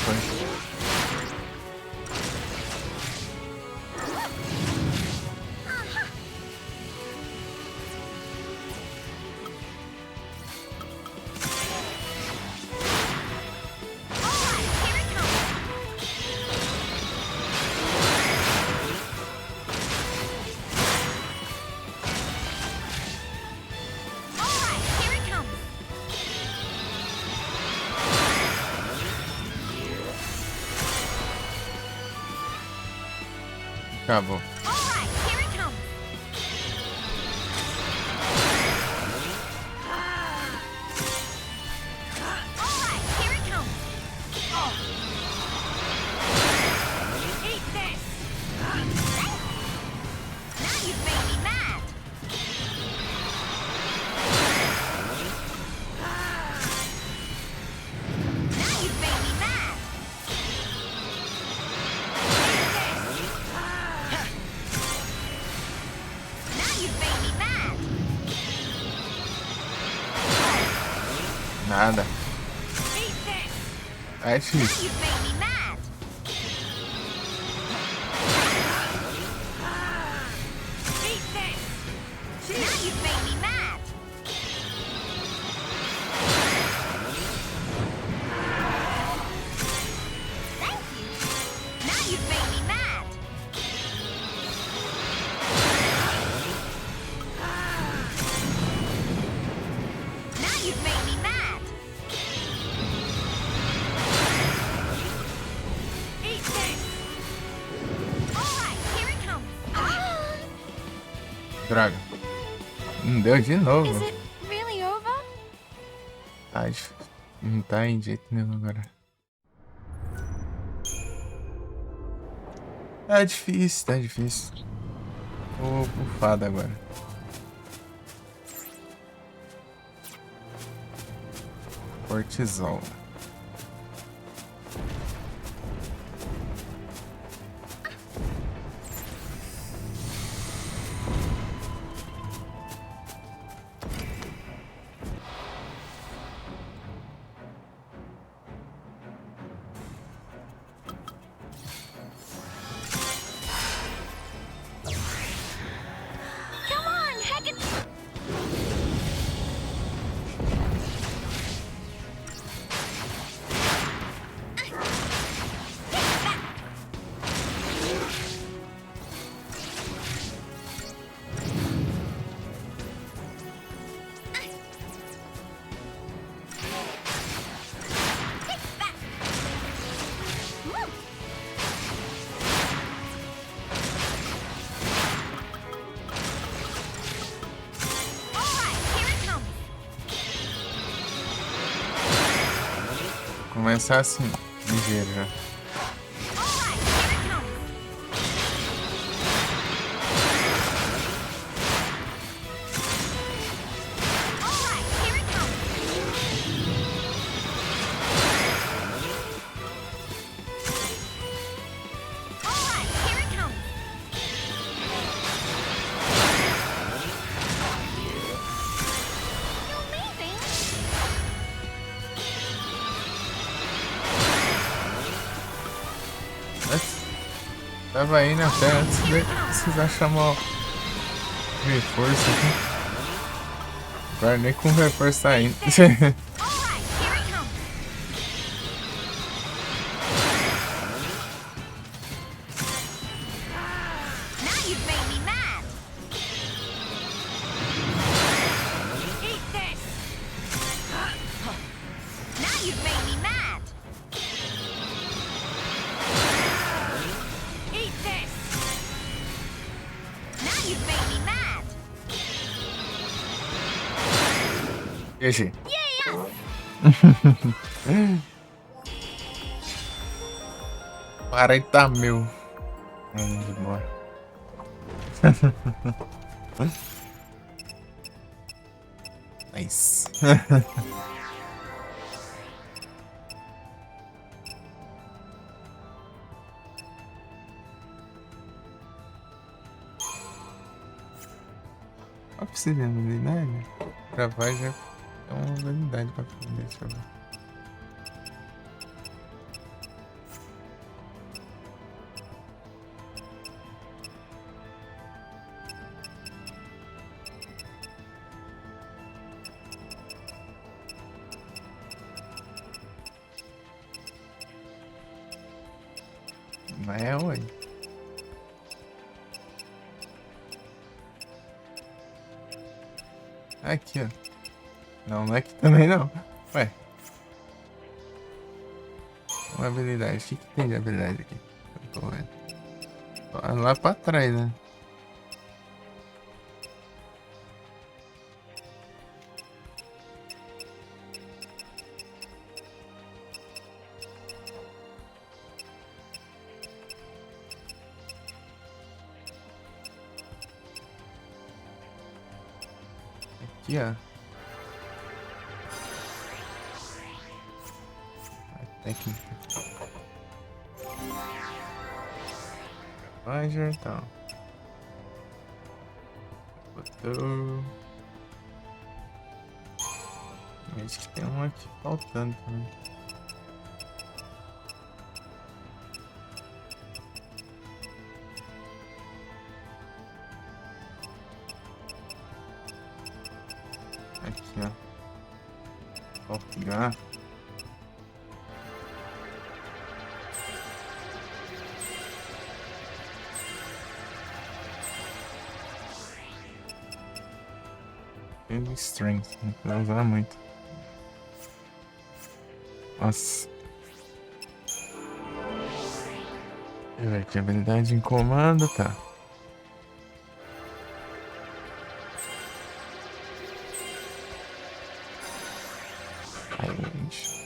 Foi. Acabou. Nada. É difícil. Droga. Não deu de novo. Is it really over? Tá difícil. Não tá em jeito nenhum agora. Tá difícil, tá difícil. Tô bufado agora. Cortisol. Come on, heck it. Começar assim, ligeiro já. Tava indo até antes de precisar chamar o reforço aqui. Agora nem com o reforço tá indo. GG. 40 mil. Vamos embora. Nice. Olha pra você ver a habilidade. Gravar já é uma habilidade pra aprender, deixa eu ver. Mas é, ué. Aqui, ó. Não, não é aqui também, não. Ué. Uma habilidade. O que, que tem de habilidade aqui? Eu tô vendo. Lá pra trás, né? Aqui, ó. A técnica. Roger, então. Botou. Acho que tem um aqui faltando também. Aqui, ó. Vou pegar. Tem strength, não precisa usar muito. Nossa. Eu aqui, habilidade em comando, tá. Range.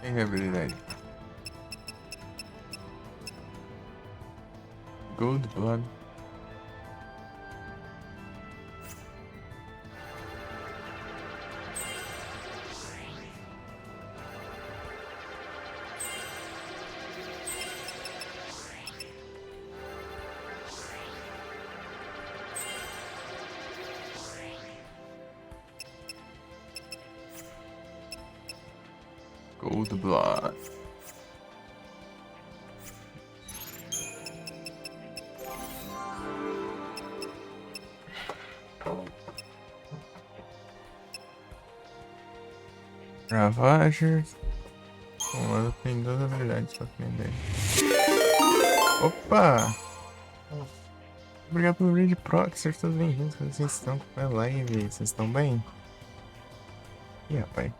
Tem habilidade. Gold Blood. Gold Blood. Ravagers. Bom, eu tenho duas habilidades pra aprender. Opa! Obrigado pelo raid proc, sejam todos bem-vindos. Como vocês estão com a live? Vocês estão bem? Ih, rapaz.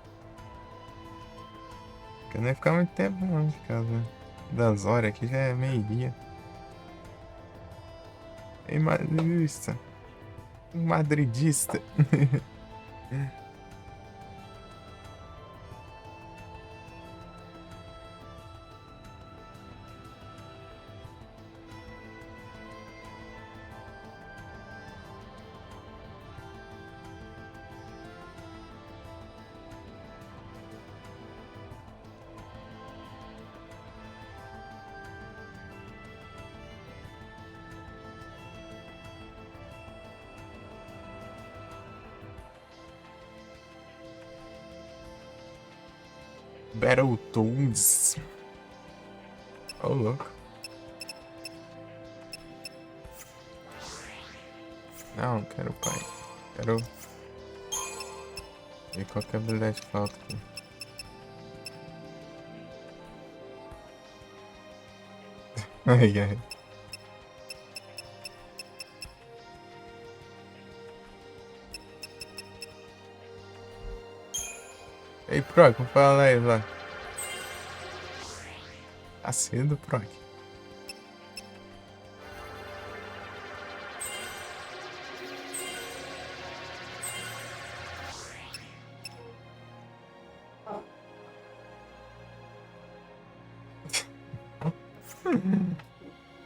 Eu não ia ficar muito tempo não, por causa das horas aqui, já é meio-dia. Ei, madridista. Madridista. Battletoads. Ô, louco. Não, quero o pai. Quero ver qual que é a habilidade que falta aqui. Ai, ai. Ei, Proc, fala aí lá. Tá cedo, Proc.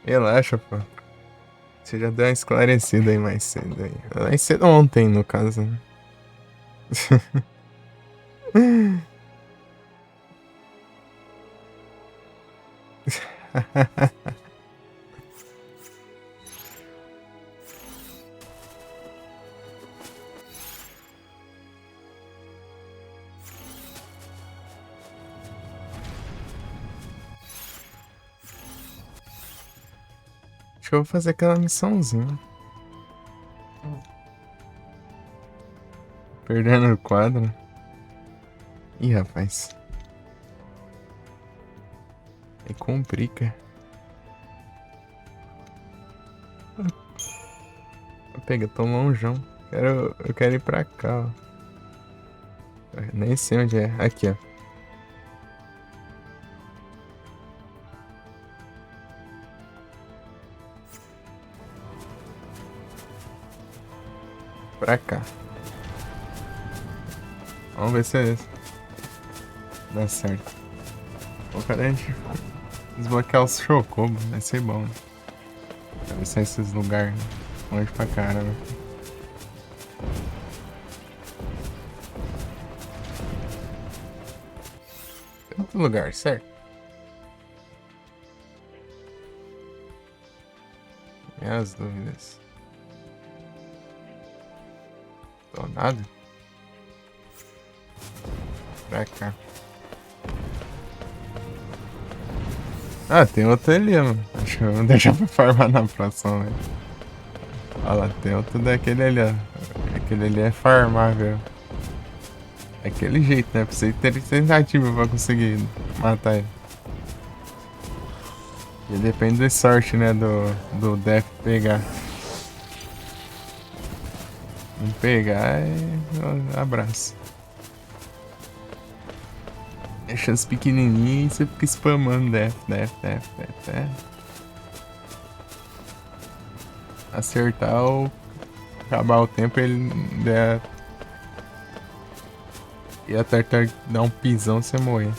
Relaxa, pô. Você já deu uma esclarecida aí mais cedo aí. Mais cedo ontem, no caso, né? Acho que eu vou fazer aquela missãozinha. Perdendo o quadro. Ih, rapaz. É complica. Pega, tô longeão. Eu quero ir pra cá, ó. Nem sei onde é. Aqui, ó. Pra cá. Vamos ver se é esse. Dá certo. Pô, cadê a gente desbloquear os Chocobo? Vai ser bom, né? Deve ser esses lugares longe pra caramba. Tem outro lugar, certo? Minhas dúvidas. Tô nada? Pra cá. Ah, tem outro ali, mano. Acho que eu vou deixar pra farmar na próxima, velho. Olha lá, tem outro daquele ali, ó. Aquele ali é farmável. Aquele jeito, né? Precisa ter tentativa pra conseguir matar ele. E depende da sorte, né? Do Death pegar. Não pegar é abraço. É chance pequenininha e você fica spamando Death. Acertar ou acabar o tempo, ele der. E a tartaruga dar um pisão, você morre.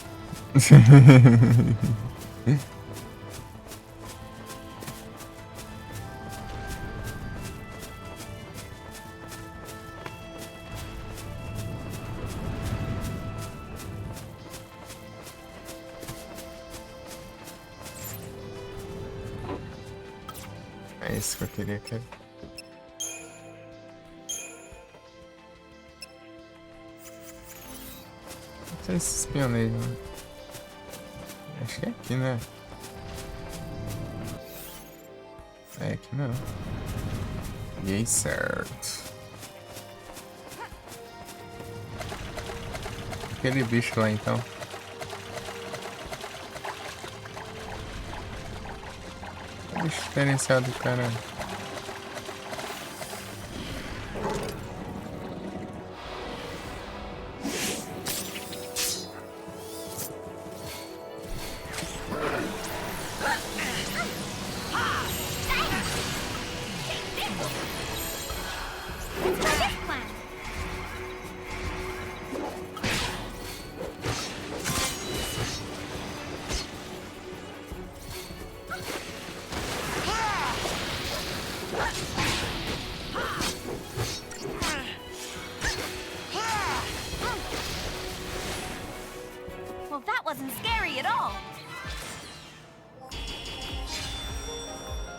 É isso que eu queria, cara. Não sei se espionei, né? Acho que é aqui, né? É aqui não. E aí, certo. Aquele bicho lá, então. Bicho diferenciado, cara. Well, that wasn't scary at all.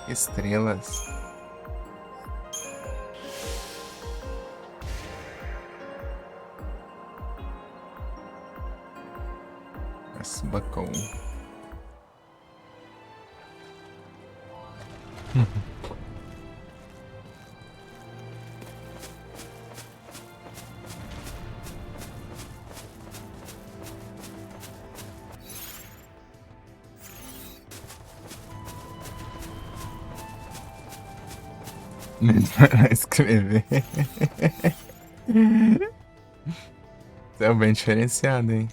Estrelas. Brass buckle. Vai escrever. Você é bem diferenciado, hein?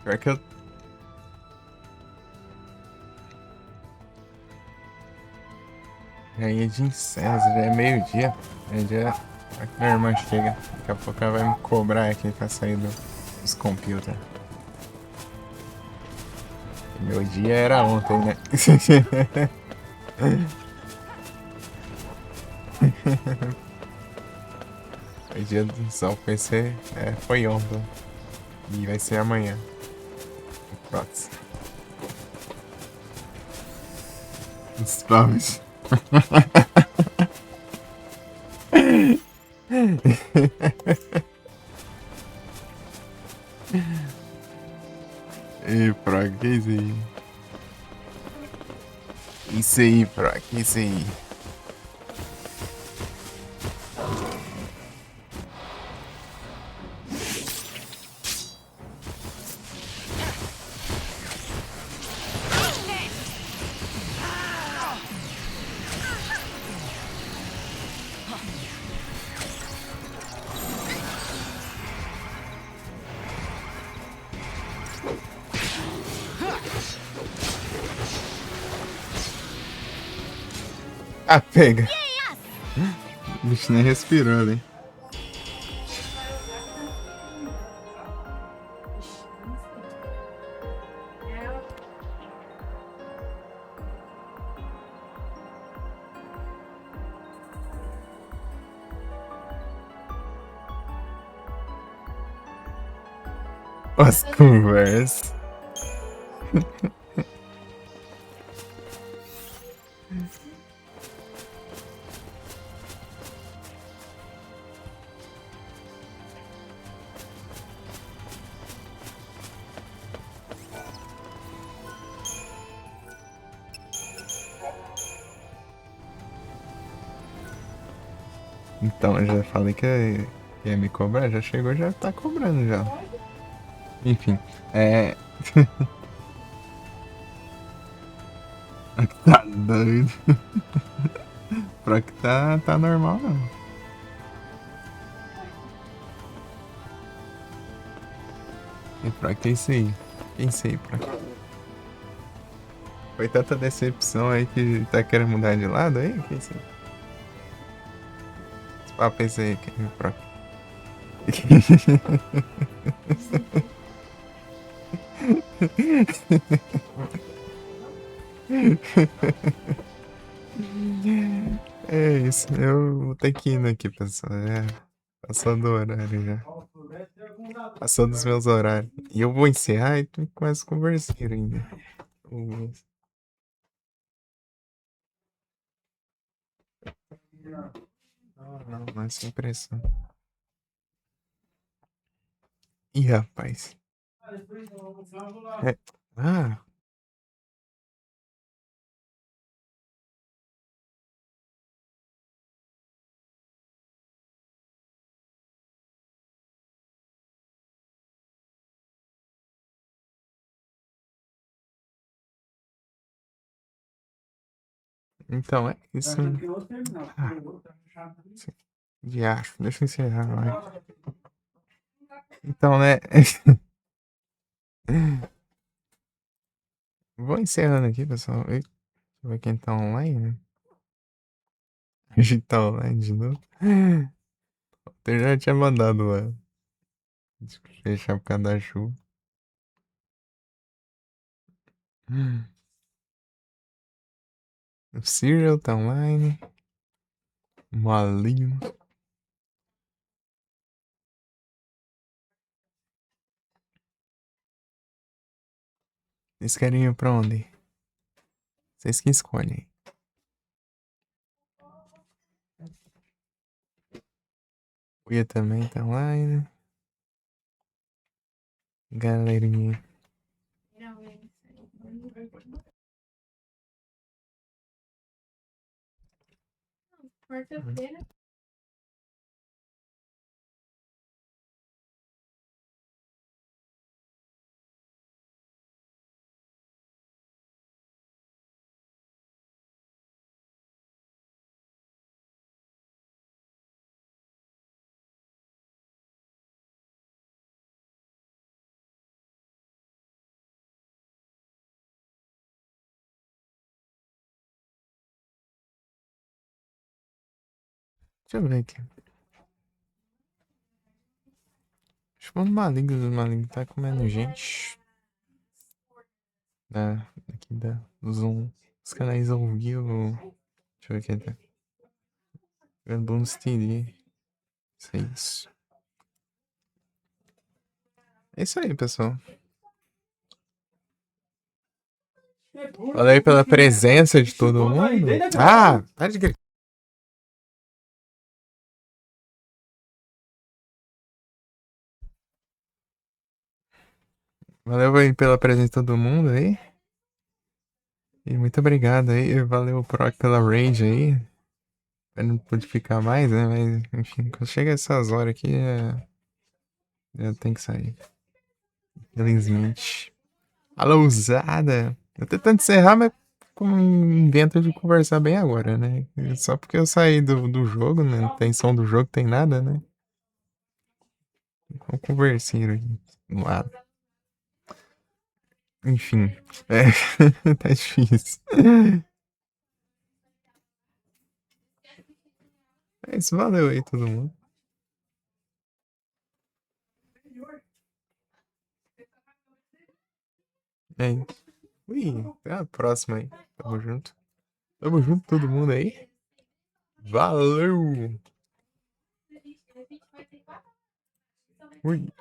Pior que eu. Já ia de incenso, já é meio-dia. Meio-dia. Aqui minha irmã chega. Daqui a pouco ela vai me cobrar aqui pra sair dos computers. Meu dia era ontem, né? O dia do sol foi ontem. E vai ser amanhã. Próximo. Vamos. E pra que isso aí? Isso aí, pra que isso aí? Ah, pega. O bicho nem respirou ali. As conversas. Então, eu já falei que ia me cobrar, já chegou, já tá cobrando já. Enfim, Tá doido. Pra que tá normal, não. E pra que isso aí? Quem sei, pra quê? Foi tanta decepção aí que tá querendo mudar de lado aí? Que isso aí? Ah, pensei que pra quê? É isso, eu vou ter que ir aqui, pessoal. Passou do horário já. Passou dos meus horários. E eu vou encerrar e tu começa a conversar ainda. Hum, não é sem pressão. Ih, rapaz. É. Ah, então é isso. Ah, diacho, deixa eu encerrar, vai. Então, né? Vou encerrando aqui, pessoal. Deixa eu ver quem tá online, né? A gente tá online de novo. Eu já tinha mandado lá. Deixa eu fechar por causa da chuva. O Cyril tá online. Malinho. Vocês querem ir pra onde? Vocês que escolhem. O Ia também tá online. Galerinha. Quarta-feira. Deixa eu ver aqui. Acho que o maligno tá comendo gente. Aqui do Zoom. Os canais ao vivo. Deixa eu ver aqui. Tá. Vendo Bonus TV. Isso é isso. É isso aí, pessoal. Valeu pela presença de todo mundo. Ah, para de gritar. Valeu aí pela presença de todo mundo aí. E muito obrigado aí. Valeu, Proc, pela raid aí. Eu não pude ficar mais, né? Mas, enfim, quando chega essas horas aqui, eu tenho que sair. Felizmente. Alô, usada. Eu tô tentando encerrar, mas invento de conversar bem agora, né? Só porque eu saí do jogo, né? Não tem som do jogo, tem nada, né? Um conversinho aqui no lado. Enfim. Tá difícil. É isso, valeu aí todo mundo. É isso. Ui, até a próxima aí. Tamo junto. Tamo junto, todo mundo aí. Valeu! Ui.